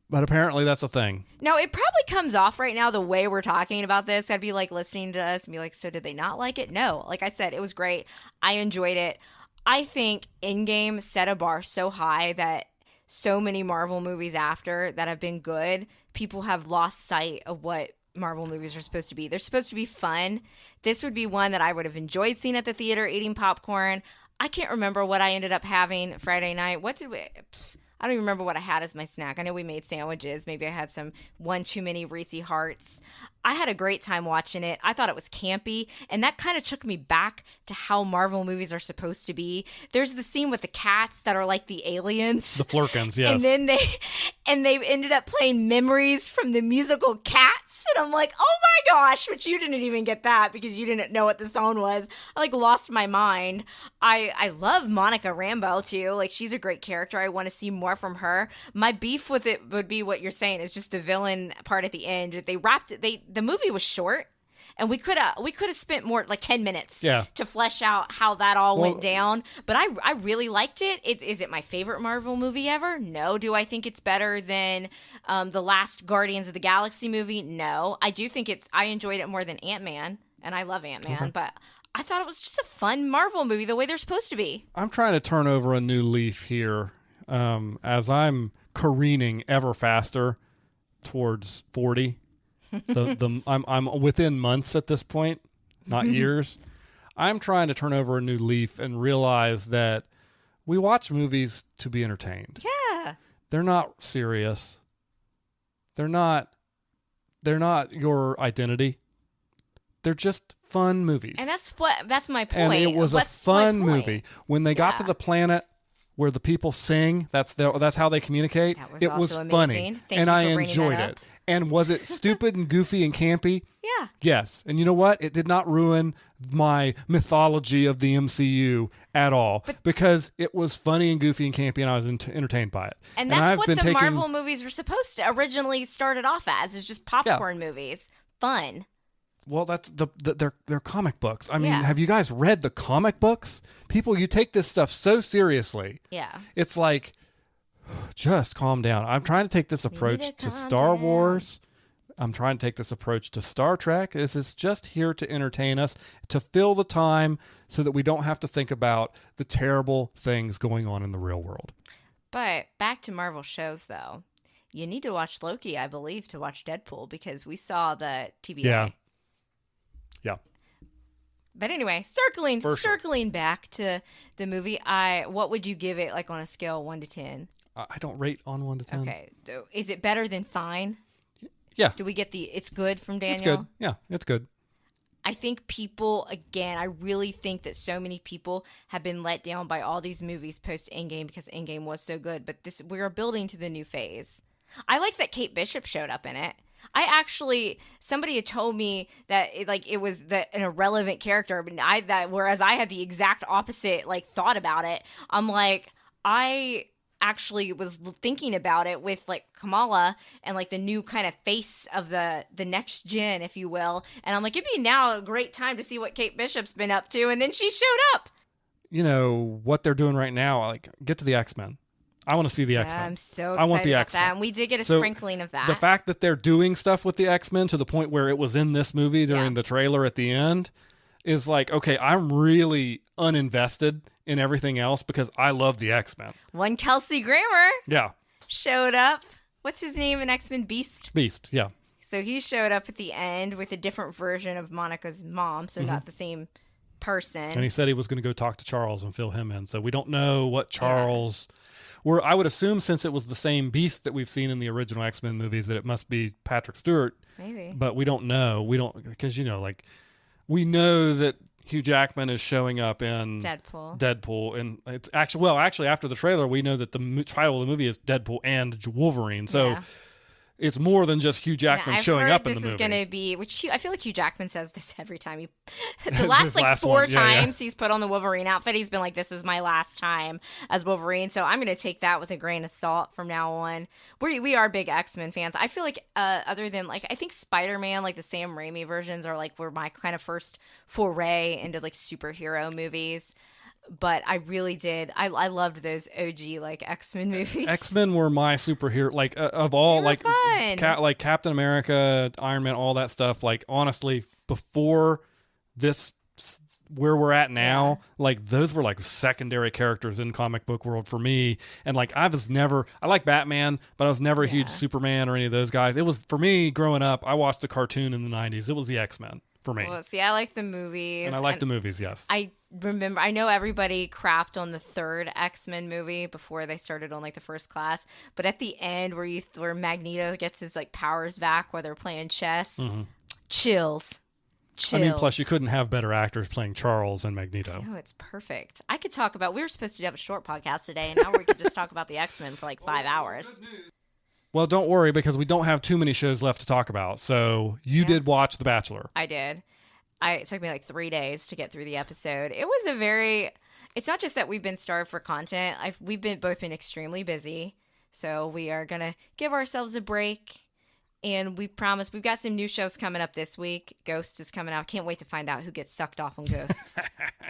But apparently that's a thing. No, it probably comes off right now the way we're talking about this. I'd be like listening to us and be like, so did they not like it? No. Like I said, it was great. I enjoyed it. I think Endgame set a bar so high that so many Marvel movies after that have been good, people have lost sight of what Marvel movies are supposed to be. They're supposed to be fun. This would be one that I would have enjoyed seeing at the theater, eating popcorn. I can't remember what I ended up having Friday night. I don't even remember what I had as my snack. I know we made sandwiches. Maybe I had one too many Reese Hearts. I had a great time watching it. I thought it was campy, and that kind of took me back to how Marvel movies are supposed to be. There's the scene with the cats that are like the aliens. The Flurkins, yes. And then they ended up playing Memories from the musical Cats, and I'm like, oh my gosh, but you didn't even get that because you didn't know what the song was. I like lost my mind. I love Monica Rambeau too. Like, she's a great character. I want to see more from her. My beef with it would be what you're saying is just the villain part at the end. They wrapped it. The movie was short, and we could have spent more, like 10 minutes to flesh out how that all went down. But I really liked it. Is it my favorite Marvel movie ever? No. Do I think it's better than the last Guardians of the Galaxy movie? No. I do think I enjoyed it more than Ant-Man, and I love Ant-Man, but I thought it was just a fun Marvel movie the way they're supposed to be. I'm trying to turn over a new leaf here as I'm careening ever faster towards 40. I'm within months at this point, not years. I'm trying to turn over a new leaf and realize that we watch movies to be entertained. Yeah. They're not serious. They're not your identity. They're just fun movies. And that's my point. And it was a fun movie. When they got to the planet where the people sing, that's how they communicate. It was funny. Thank you for I bringing enjoyed that it. up. And was it stupid and goofy and campy? Yeah. Yes. And you know what? It did not ruin my mythology of the MCU at all, because it was funny and goofy and campy, and I was entertained by it. And that's I've what been the taking- Marvel movies were supposed to originally started off as, is just popcorn movies. Fun. Well, that's they're comic books. I mean, Yeah. have you guys read the comic books? People, you take this stuff so seriously. Yeah. It's like, just calm down. I'm trying to take this approach to calm Star down. Wars. I'm trying to take this approach to Star Trek. This is just here to entertain us, to fill the time so that we don't have to think about the terrible things going on in the real world. But back to Marvel shows, though. You need to watch Loki, I believe, to watch Deadpool, because we saw the TVA. Yeah. But anyway, For sure. circling back to the movie, what would you give it, like, on a scale of 1 to 10? I don't rate on 1 to 10. Okay. Is it better than fine? Yeah. Do we get the it's good from Daniel? It's good. Yeah, it's good. I think people, again, I really think that so many people have been let down by all these movies post Endgame, because Endgame was so good. But we are building to the new phase. I like that Kate Bishop showed up in it. Somebody had told me that it was an irrelevant character, but whereas I had the exact opposite thought about it. I'm like, I actually was thinking about it with Kamala and the new kind of face of the next gen, if you will. And I'm like, it'd be now a great time to see what Kate Bishop's been up to. And then she showed up. You know what they're doing right now? Get to the X-Men. I want to see the X-Men. I'm so excited I want the about X-Men. that. And we did get a So, sprinkling of that. The fact that they're doing stuff with the X-Men to the point where it was in this movie during the trailer at the end is okay, I'm really uninvested in everything else because I love the X-Men. One Kelsey Grammer Yeah. showed up. What's his name in X-Men? Beast? Yeah. So he showed up at the end with a different version of Monica's mom, so not the same person. And he said he was going to go talk to Charles and fill him in. So we don't know what Charles... I would assume, since it was the same Beast that we've seen in the original X-Men movies, that it must be Patrick Stewart. Maybe. But we don't know. Because, we know that Hugh Jackman is showing up in Deadpool. And it's actually, after the trailer, we know that the title of the movie is Deadpool and Wolverine. So it's more than just Hugh Jackman showing up in the movie. This is going to be, I feel like Hugh Jackman says this every time. The last four one, times he's put on the Wolverine outfit, he's been like, this is my last time as Wolverine. So I'm going to take that with a grain of salt from now on. We are big X-Men fans. I feel like other than I think Spider-Man, the Sam Raimi versions are were my kind of first foray into superhero movies. But I really did. I loved those OG X-Men movies. X-Men were my superhero, of all, fun. Captain America, Iron Man, all that stuff. Honestly, before this, where we're at now, those were secondary characters in comic book world for me. And I like Batman, but I was never a huge Superman or any of those guys. It was, for me, growing up, I watched the cartoon in the 90s. It was the X-Men for me. Well, see, I like the movies. And I like the movies, yes. I know everybody crapped on the third X-Men movie before they started on the first class, but at the end where Magneto gets his powers back while they're playing chess, chills. I mean, plus you couldn't have better actors playing Charles and Magneto. No, it's perfect. I could talk about, we were supposed to have a short podcast today, and now we could just talk about the X-Men for 5 hours. Well, don't worry, because we don't have too many shows left to talk about. So you did watch The Bachelor. I did. It took me 3 days to get through the episode. It was it's not just that we've been starved for content. We've both been extremely busy. So we are going to give ourselves a break. And we promise we've got some new shows coming up this week. Ghost is coming out. Can't wait to find out who gets sucked off on Ghost.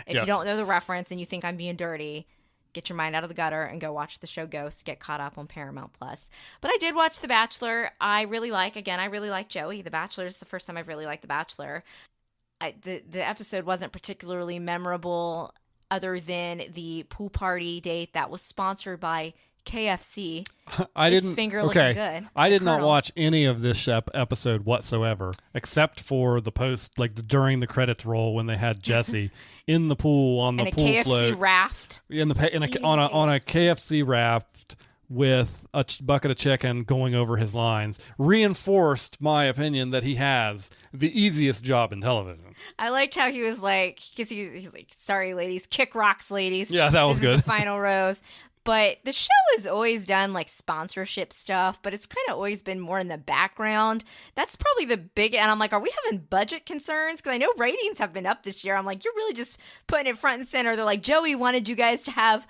If you don't know the reference and you think I'm being dirty, get your mind out of the gutter and go watch the show Ghost. Get caught up on Paramount Plus. But I did watch The Bachelor. I really like Joey. The Bachelor is the first time I've really liked The Bachelor. The episode wasn't particularly memorable other than the pool party date that was sponsored by KFC. Finger looking good. I did not watch any of this episode whatsoever, except for the post, during the credits roll when they had Jesse in the pool on the pool KFC float raft on a KFC raft with a bucket of chicken going over his lines, reinforced my opinion that he has the easiest job in television. I liked how he was because he's like, sorry, ladies, kick rocks, ladies. Yeah, that was this good. Is the final rose. But the show has always done like sponsorship stuff, but it's kind of always been more in the background. That's probably the big, and I'm like, are we having budget concerns? Because I know ratings have been up this year. I'm like, you're really just putting it front and center. They're like, Joey wanted you guys to have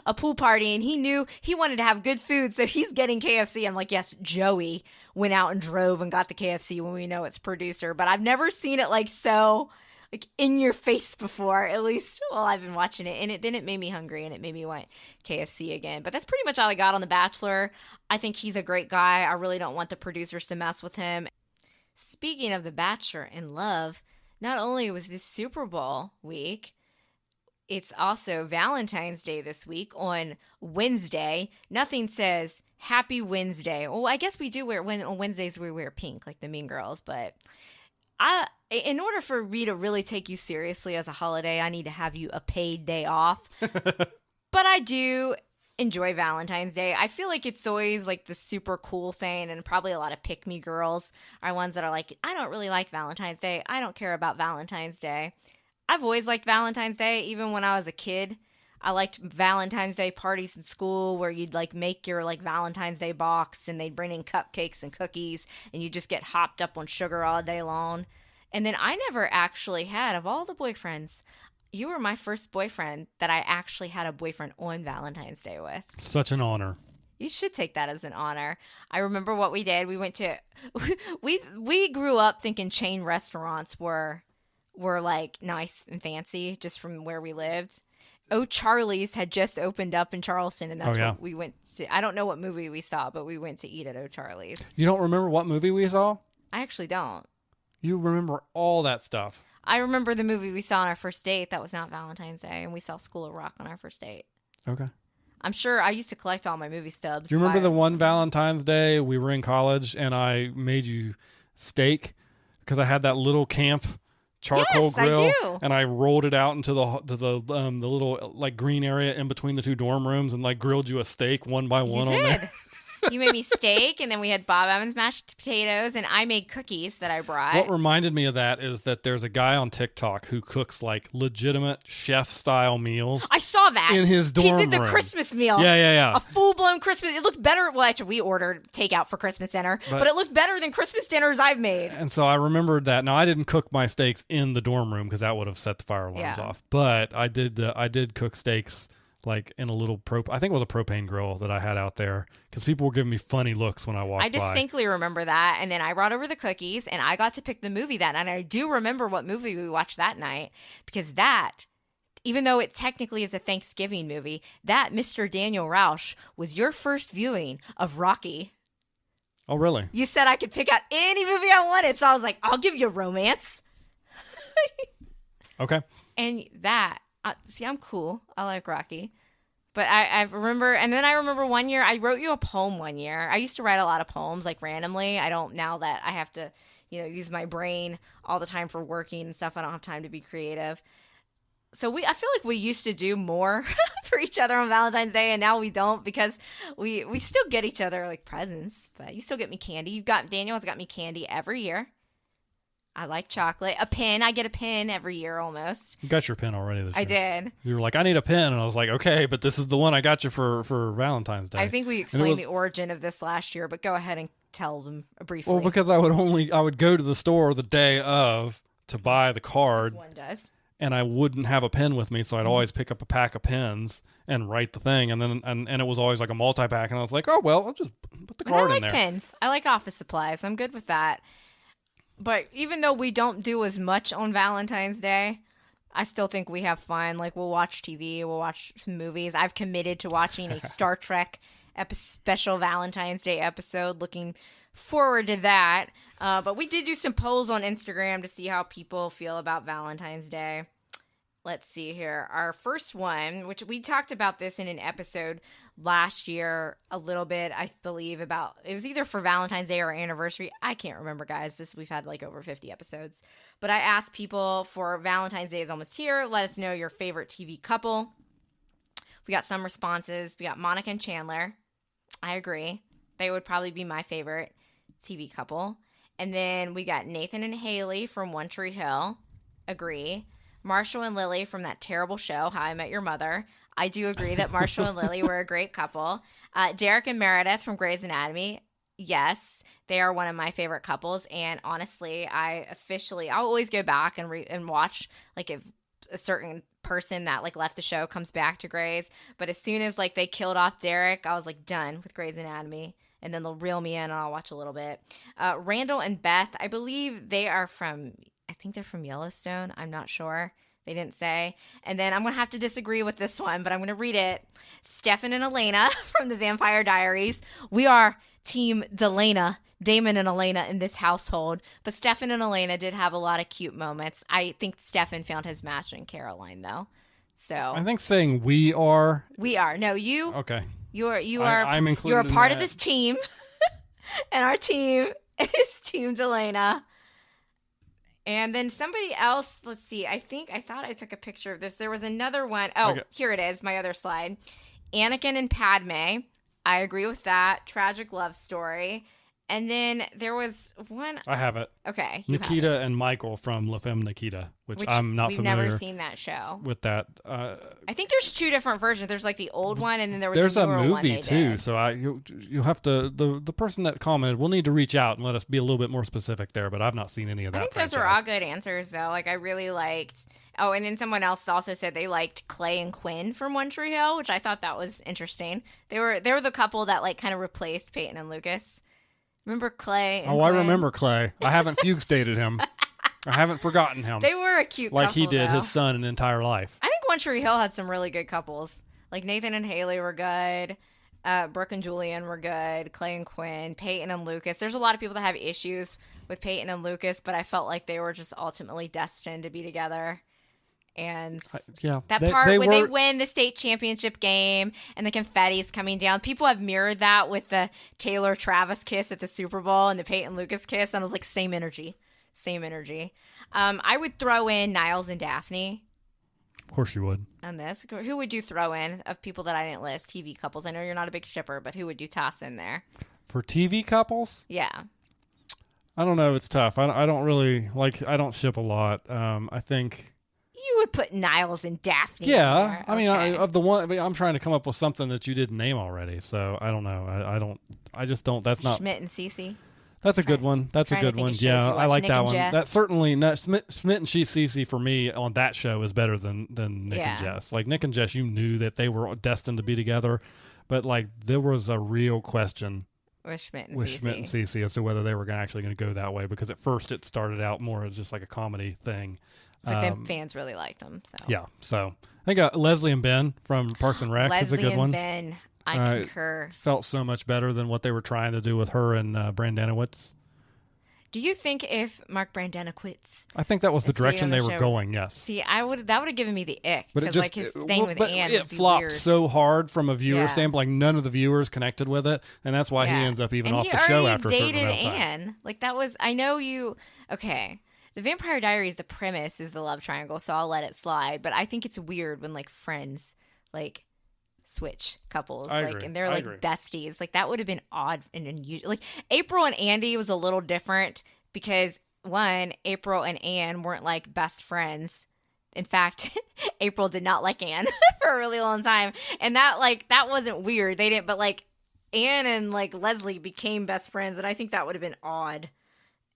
a pool party, and he knew he wanted to have good food, so he's getting KFC. I'm like, yes, Joey went out and drove and got the KFC when we know it's producer, but I've never seen it like so like in your face before, at least while I've been watching it. And it made me hungry and it made me want KFC again. But that's pretty much all I got on The Bachelor. I think he's a great guy. I really don't want the producers to mess with him. Speaking of The Bachelor and love, not only was this Super Bowl week, it's also Valentine's Day this week on Wednesday. Nothing says Happy Wednesday. Well, I guess we do on Wednesdays we wear pink like the Mean Girls, but in order for me to really take you seriously as a holiday, I need to have you a paid day off. But I do enjoy Valentine's Day. I feel like it's always like the super cool thing, and probably a lot of pick-me girls are ones that are like, I don't really like Valentine's Day. I don't care about Valentine's Day. I've always liked Valentine's Day, even when I was a kid. I liked Valentine's Day parties in school where you'd like make your like Valentine's Day box and they'd bring in cupcakes and cookies and you just get hopped up on sugar all day long. And then I never actually had, of all the boyfriends, you were my first boyfriend that I actually had a boyfriend on Valentine's Day with. Such an honor. You should take that as an honor. I remember what we did. We went to, we grew up thinking chain restaurants were like nice and fancy just from where we lived. O'Charlie's had just opened up in Charleston, and that's what we went to. I don't know what movie we saw, but we went to eat at O'Charlie's. You don't remember what movie we saw? I actually don't. You remember all that stuff. I remember the movie we saw on our first date. That was not Valentine's Day, and we saw School of Rock on our first date. Okay. I'm sure I used to collect all my movie stubs. Do you remember the one Valentine's Day we were in college, and I made you steak because I had that little camp charcoal grill, I do. And I rolled it out into the little like green area in between the two dorm rooms and like grilled you a steak one by one on there. You made me steak, and then we had Bob Evans mashed potatoes, and I made cookies that I brought. What reminded me of that is that there's a guy on TikTok who cooks like legitimate chef-style meals. I saw that. In his dorm room. He did the Christmas meal. Yeah. A full-blown Christmas. It looked better. Well, actually, we ordered takeout for Christmas dinner, but it looked better than Christmas dinners I've made. And so I remembered that. Now, I didn't cook my steaks in the dorm room because that would have set the fire alarms off. But I did cook steaks like in a little I think it was a propane grill that I had out there because people were giving me funny looks when I walked by. I distinctly remember that. And then I brought over the cookies and I got to pick the movie that night. And I do remember what movie we watched that night because that, even though it technically is a Thanksgiving movie, that Mr. Daniel Rausch was your first viewing of Rocky. Oh, really? You said I could pick out any movie I wanted. So I was like, I'll give you romance. Okay. And that, see, I'm cool. I like Rocky. But I remember, and then I remember one year, I wrote you a poem one year. I used to write a lot of poems, like randomly. I don't now that I have to, use my brain all the time for working and stuff. I don't have time to be creative. So I feel like we used to do more for each other on Valentine's Day, and now we don't because we still get each other like presents. But you still get me candy. Daniel has got me candy every year. I like chocolate. A pin. I get a pin every year almost. You got your pin already this year. I did. You were like, I need a pin. And I was like, okay, but this is the one I got you for Valentine's Day. I think we explained the origin of this last year, but go ahead and tell them briefly. Well, because I would go to the store the day of to buy the card. One does. And I wouldn't have a pen with me, so I'd always pick up a pack of pens and write the thing. And then and it was always like a multi-pack. And I was like, oh, well, I'll just put the card in there. I like pens. I like office supplies. I'm good with that. But even though we don't do as much on Valentine's Day, I still think we have fun. Like, we'll watch TV, we'll watch some movies. I've committed to watching a Star Trek special Valentine's Day episode. Looking forward to that. But we did do some polls on Instagram to see how people feel about Valentine's Day. Let's see here. Our first one, which we talked about this in an episode last year a little bit, I believe, about it was either for Valentine's Day or anniversary. I can't remember, guys. We've had like over 50 episodes. But I asked people for Valentine's Day is almost here. Let us know your favorite TV couple. We got some responses. We got Monica and Chandler. I agree. They would probably be my favorite TV couple. And then we got Nathan and Haley from One Tree Hill. Agree. Marshall and Lily from that terrible show, How I Met Your Mother. I do agree that Marshall and Lily were a great couple. Derek and Meredith from Grey's Anatomy. Yes, they are one of my favorite couples. And honestly, I'll always go back and watch, like, if a certain person that like left the show comes back to Grey's. But as soon as like they killed off Derek, I was like done with Grey's Anatomy. And then they'll reel me in and I'll watch a little bit. Randall and Beth, I believe they are I think they're from Yellowstone. I'm not sure. They didn't say. And then I'm going to have to disagree with this one, but I'm going to read it. Stefan and Elena from the Vampire Diaries. We are Team Delana, Damon and Elena in this household. But Stefan and Elena did have a lot of cute moments. I think Stefan found his match in Caroline, though. So I think saying we are. No, you. Okay. You are. I'm included. You're a part in of this team, and our team is Team Delana. And then somebody else. Let's see. I thought I took a picture of this. There was another one. Oh, okay. Here it is. My other slide. Anakin and Padme. I agree with that. Tragic love story. And then there was one. I have it. Okay. Nikita and Michael from La Femme Nikita, which I'm not familiar. We've never seen that show. With that. I think there's two different versions. There's like the old one, and then there's a newer movie one too. did. So you have to the person that commented will need to reach out and let us be a little bit more specific there. But I've not seen any of that. I think those were all good answers though. Like I really liked. Oh, and then someone else also said they liked Clay and Quinn from One Tree Hill, which I thought that was interesting. They were the couple that like kind of replaced Peyton and Lucas. Remember Clay? And I remember Clay. I haven't fugue stated him. I haven't forgotten him. They were a cute like couple, he did though. his son an entire life. I think One Tree Hill had some really good couples. Like Nathan and Haley were good. Brooke and Julian were good. Clay and Quinn, Peyton and Lucas. There's a lot of people that have issues with Peyton and Lucas, but I felt like they were just ultimately destined to be together. And that part when they win the state championship game and the confetti's coming down, people have mirrored that with the Taylor Travis kiss at the Super Bowl and the Peyton Lucas kiss. And I was like, same energy. I would throw in Niles and Daphne. Of course you would. On this, who would you throw in of people that I didn't list? TV couples. I know you're not a big shipper, but who would you toss in there for TV couples? Yeah. I don't know. It's tough. I don't really I don't ship a lot. I think. You would put Niles and Daphne. Yeah, in there. I mean, of the one, I'm trying to come up with something that you didn't name already. So I don't know. I just don't. That's not Schmidt and Cece. That's a good one. That's a good one. Yeah, I like that one. That certainly Schmidt and Cece for me on that show is better than Nick and Jess. Like Nick and Jess, you knew that they were destined to be together, but like there was a real question with Schmidt and Cece as to whether they were actually going to go that way, because at first it started out more as just like a comedy thing. But then fans really liked them. So. Yeah. So I think Leslie and Ben from Parks and Rec is a good one. Leslie and Ben, I concur. Felt so much better than what they were trying to do with her and Brandanowitz. Do you think if Mark Brandanowitz? I think that was the direction they were going. Yes. See, that would have given me the ick. But it just like his thing with Anne it flopped weird. So hard from a viewer standpoint. Like none of the viewers connected with it, and that's why he ends up even off the show after a certain amount of time. Anne. Like that was. I know you. Okay. The Vampire Diaries, the premise is the love triangle, so I'll let it slide. But I think it's weird when like friends like switch couples, and they're like besties. Like that would have been odd and unusual. Like April and Andy was a little different because one, April and Anne weren't like best friends. In fact, April did not like Anne for a really long time, and that wasn't weird. They didn't, but like Anne and like Leslie became best friends, and I think that would have been odd.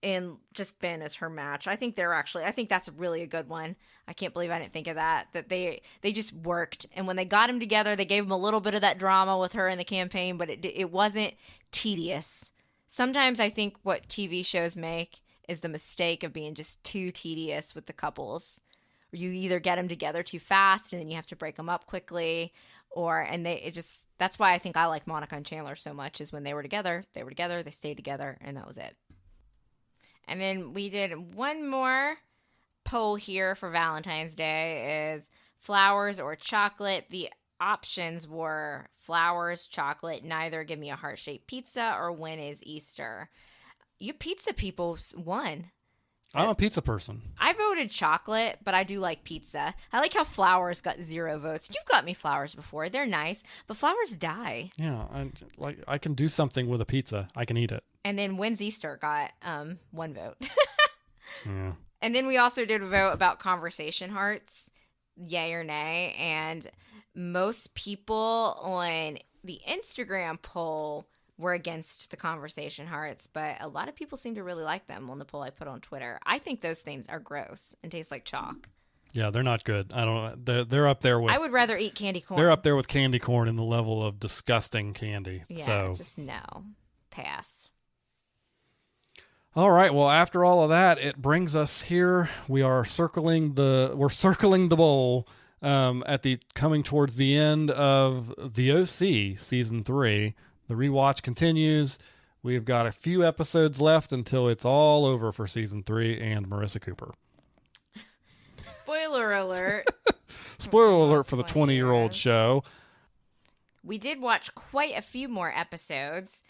And just Ben as her match. I think that's really a good one. I can't believe I didn't think of that. That they just worked. And when they got him together, they gave him a little bit of that drama with her in the campaign, but it wasn't tedious. Sometimes I think what TV shows make is the mistake of being just too tedious with the couples. You either get them together too fast and then you have to break them up quickly, that's why I think I like Monica and Chandler so much, is when they were together, they stayed together, and that was it. And then we did one more poll here for Valentine's Day, is flowers or chocolate. The options were flowers, chocolate, neither, give me a heart-shaped pizza, or when is Easter. You pizza people won. I'm a pizza person. I voted chocolate, but I do like pizza. I like how flowers got 0 votes. You've got me flowers before. They're nice, but flowers die. Yeah, I can do something with a pizza. I can eat it. And then when's Easter got 1 vote. Yeah. And then we also did a vote about conversation hearts, yay or nay. And most people on the Instagram poll were against the conversation hearts, but a lot of people seem to really like them on the poll I put on Twitter. I think those things are gross and taste like chalk. Yeah, they're not good. I don't know. They're up there with. I would rather eat candy corn. They're up there with candy corn in the level of disgusting candy. Yeah, so. just no. Pass. All right. Well, after all of that, it brings us here. We're circling the bowl coming towards the end of the OC season 3. The rewatch continues. We've got a few episodes left until it's all over for season 3 and Marissa Cooper. Spoiler alert. Spoiler alert for the 20-year-old show. We did watch quite a few more episodes.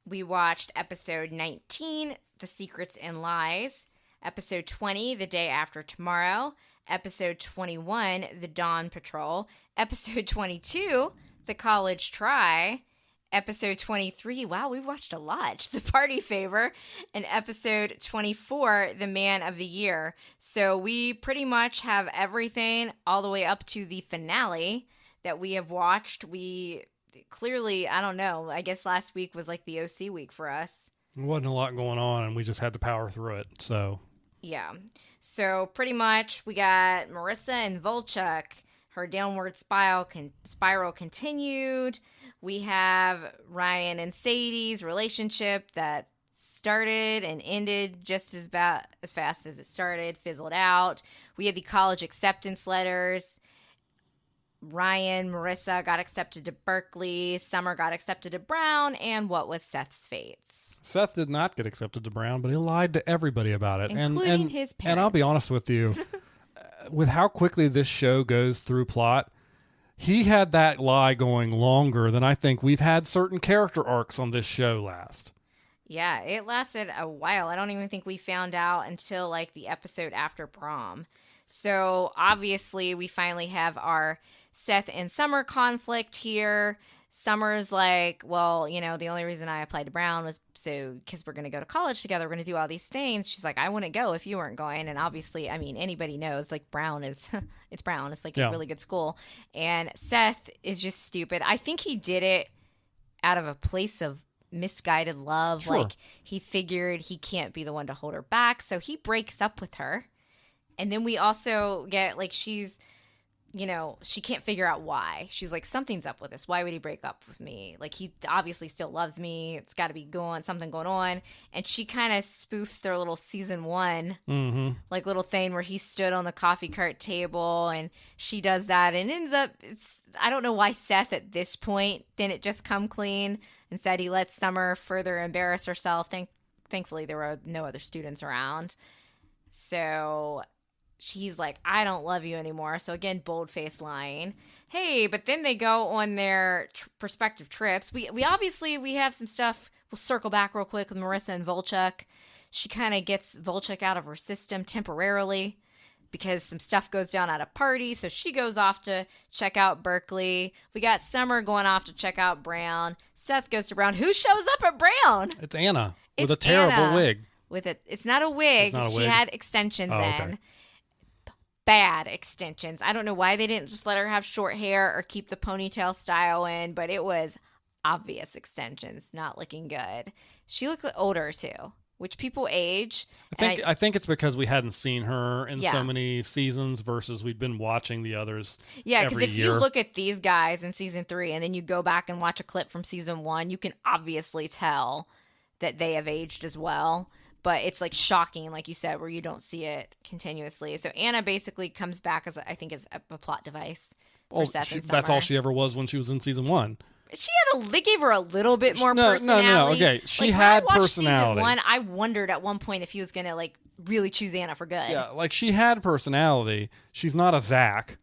We watched episode 19, The Secrets and Lies, episode 20, The Day After Tomorrow, episode 21, The Dawn Patrol, episode 22, The College Try, episode 23, wow, we've watched a lot, The Party Favor, and episode 24, The Man of the Year. So we pretty much have everything all the way up to the finale that we have watched. We clearly, I don't know, I guess last week was like the OC week for us. There wasn't a lot going on, and we just had to power through it, so. Yeah. So pretty much we got Marissa and Volchuk. Her downward spiral continued. We have Ryan and Sadie's relationship that started and ended just as fast as it started, fizzled out. We had the college acceptance letters. Ryan, Marissa got accepted to Berkeley. Summer got accepted to Brown. And what was Seth's fates? Seth did not get accepted to Brown, but he lied to everybody about it. Including his parents. And I'll be honest with you, with how quickly this show goes through plot, he had that lie going longer than I think we've had certain character arcs on this show last. Yeah, it lasted a while. I don't even think we found out until like the episode after prom. So obviously we finally have our Seth and Summer conflict here. Summer's like, well, you know, the only reason I applied to Brown was because we're going to go to college together. We're going to do all these things. She's like, I wouldn't go if you weren't going. And obviously, I mean, anybody knows, like, Brown is, it's Brown. It's like a really good school. And Seth is just stupid. I think he did it out of a place of misguided love. Sure. Like, he figured he can't be the one to hold her back. So he breaks up with her. And then we also get, like, she's, you know, she can't figure out why. She's like, something's up with this. Why would he break up with me? Like, he obviously still loves me. It's got to be something going on. And she kind of spoofs their little season 1, like, little thing where he stood on the coffee cart table, and she does that and ends up, I don't know why Seth at this point didn't just come clean and said he lets Summer further embarrass herself. Thankfully, there were no other students around. So she's like, I don't love you anymore. So again, bold-faced lying. Hey, but then they go on their prospective trips. We have some stuff. We'll circle back real quick with Marissa and Volchuk. She kind of gets Volchuk out of her system temporarily because some stuff goes down at a party. So she goes off to check out Berkeley. We got Summer going off to check out Brown. Seth goes to Brown. Who shows up at Brown? It's Anna with a terrible wig. It's not a wig. She had extensions in. Okay. Bad extensions. I don't know why they didn't just let her have short hair or keep the ponytail style in, but it was obvious extensions, not looking good. She looked older too, which people age. I think it's because we hadn't seen her in so many seasons versus we'd been watching the others. Yeah, because if you look at these guys in season 3 and then you go back and watch a clip from season 1, you can obviously tell that they have aged as well. But it's like shocking, like you said, where you don't see it continuously. So Anna basically comes back as I think as a plot device for Seth and Summer. That's all she ever was when she was in season 1. They gave her a little bit more personality. No. Okay, she had personality. Season 1, I wondered at one point if he was gonna like really choose Anna for good. Yeah, like she had personality. She's not a Zach.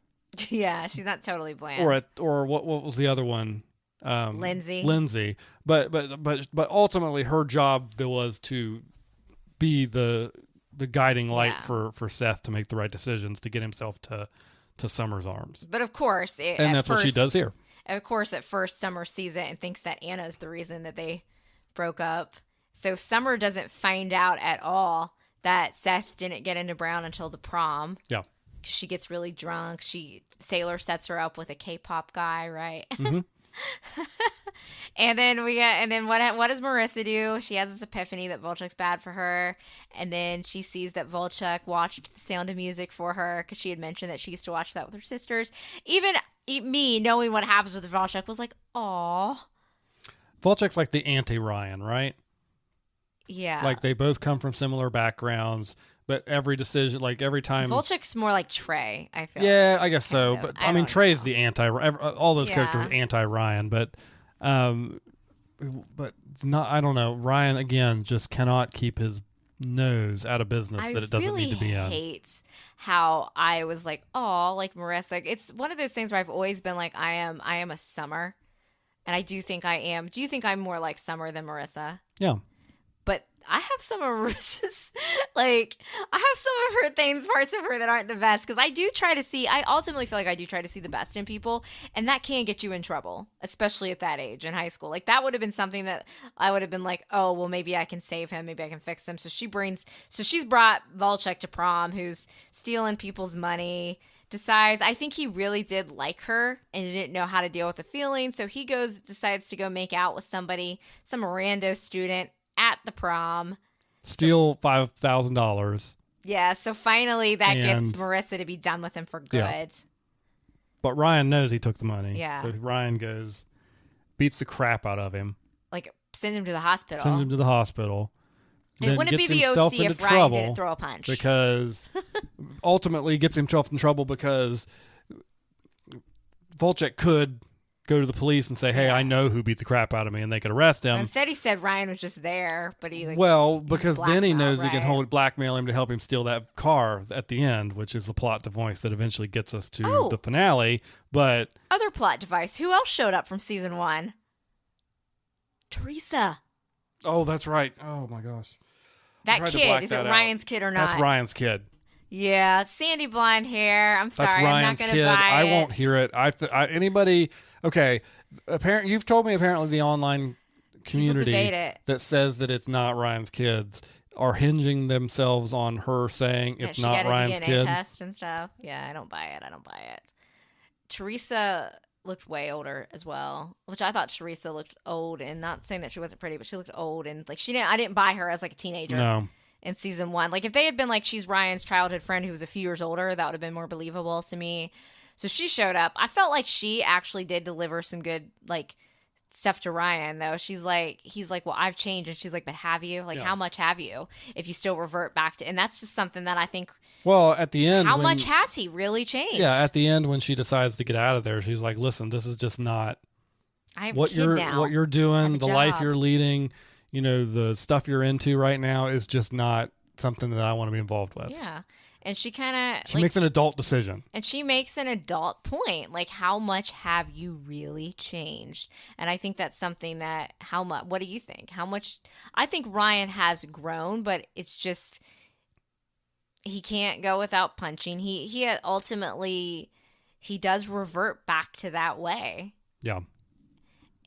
Yeah, she's not totally bland. Or what was the other one? Lindsay. But ultimately her job was to be the guiding light for Seth to make the right decisions to get himself to Summer's arms. But of course, what she does here. Of course, at first Summer sees it and thinks that Anna's the reason that they broke up. So Summer doesn't find out at all that Seth didn't get into Brown until the prom. Yeah. she gets really drunk. Sailor sets her up with a K-pop guy, right? Mm-hmm. And then what does Marissa do? She has this epiphany that Volchuk's bad for her, and then she sees that Volchuk watched The Sound of Music for her because she had mentioned that she used to watch that with her sisters. Even me knowing what happens with Volchuk was like, "Aw." Volchuk's like the anti-Ryan, right? Yeah. Like they both come from similar backgrounds, but every decision, like every time. Volchuk's more like Trey, I feel. Yeah, like, I guess so. of. But I I mean, don't Trey's know. the anti. All those characters are anti-Ryan, but not. I don't know. Ryan again just cannot keep his nose out of business that it doesn't need to be in. I really hate how I was like, oh, like Marissa. It's one of those things where I've always been like, I am a Summer, and I do think I am. Do you think I'm more like Summer than Marissa? Yeah. But I have some of Marissa's, like, I have some of her parts of her that aren't the best, because I ultimately feel like I do try to see the best in people, and that can get you in trouble, especially at that age in high school. Like, that would have been something that I would have been like, oh, well, maybe I can save him, maybe I can fix him. So she's brought Volchuk to prom, who's stealing people's money, decides, I think he really did like her and didn't know how to deal with the feelings, so he decides to go make out with somebody, some rando student, at the prom. Steal $5,000. Yeah, so finally that gets Marissa to be done with him for good. Yeah. But Ryan knows he took the money. Yeah. So Ryan goes, beats the crap out of him. Like, sends him to the hospital. It wouldn't be the OC if Ryan didn't throw a punch. Because ultimately gets himself in trouble because Volchuk could go to the police and say, hey, I know who beat the crap out of me, and they could arrest him. Instead, he said Ryan was just there, but because then he knows he can blackmail him to help him steal that car at the end, which is the plot device that eventually gets us to the finale. But other plot device. Who else showed up from season 1? Teresa. Oh, that's right. Oh my gosh. That kid, is it Ryan's kid or not? That's Ryan's kid. Yeah, sandy blonde hair. I'm sorry, that's Ryan's I'm not going to buy it. I won't hear it. Anybody? Okay, you've told me apparently the online community that says that it's not Ryan's kids are hinging themselves on her saying it's not Ryan's kid. She got a DNA test and stuff. Yeah, I don't buy it. Teresa looked way older as well, which I thought Teresa looked old, and not saying that she wasn't pretty, but she looked old, and like I didn't buy her as like a teenager. No. In season 1, like if they had been like she's Ryan's childhood friend who was a few years older, that would have been more believable to me. So she showed up. I felt like she actually did deliver some good like stuff to Ryan, though. He's like, well, I've changed, and she's like, but have you? Like, how much have you? If you still revert back to, and that's just something that I think. Well, at the end, how much has he really changed? Yeah, at the end when she decides to get out of there, she's like, listen, this is just not what you're doing, the life you're leading. You know, the stuff you're into right now is just not something that I want to be involved with. Yeah. And she kind of... She makes an adult decision. And she makes an adult point. Like, how much have you really changed? And I think that's something that... How much... What do you think? How much... I think Ryan has grown, but it's just... He can't go without punching. He ultimately... He does revert back to that way. Yeah.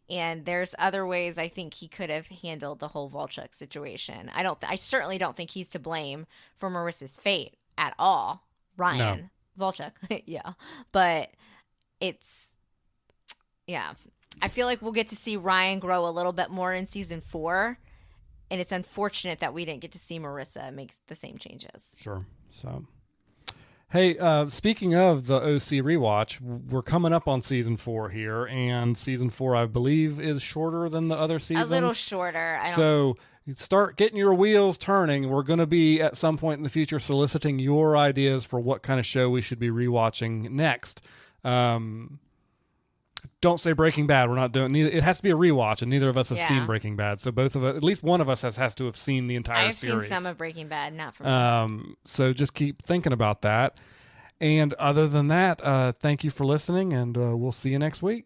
And there's other ways I think he could have handled the whole Volchuk situation. I certainly don't think he's to blame for Marissa's fate at all. Ryan. No. Volchuk. Yeah. But it's, yeah. I feel like we'll get to see Ryan grow a little bit more in season 4. And it's unfortunate that we didn't get to see Marissa make the same changes. Sure. So... Hey, speaking of the OC rewatch, we're coming up on season 4 here, and season 4, I believe, is shorter than the other seasons. A little shorter. So start getting your wheels turning. We're going to be, at some point in the future, soliciting your ideas for what kind of show we should be rewatching next. Don't say Breaking Bad. We're not doing neither. It has to be a rewatch, and neither of us have seen Breaking Bad. So both of us, at least one of us, has to have seen the entire series. I've seen some of Breaking Bad, not from me. So just keep thinking about that. And other than that, thank you for listening, and we'll see you next week.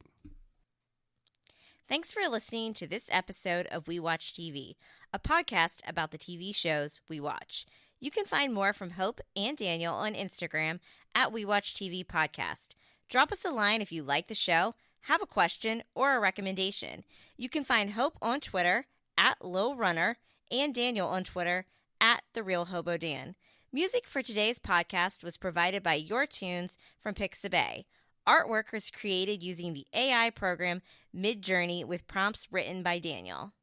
Thanks for listening to this episode of We Watch TV, a podcast about the TV shows we watch. You can find more from Hope and Daniel on Instagram at We Watch TV Podcast. Drop us a line if you like the show, have a question, or a recommendation. You can find Hope on Twitter at Lil Runner and Daniel on Twitter at The Real Hobo Dan. Music for today's podcast was provided by Your Tunes from Pixabay. Artwork was created using the AI program Midjourney with prompts written by Daniel.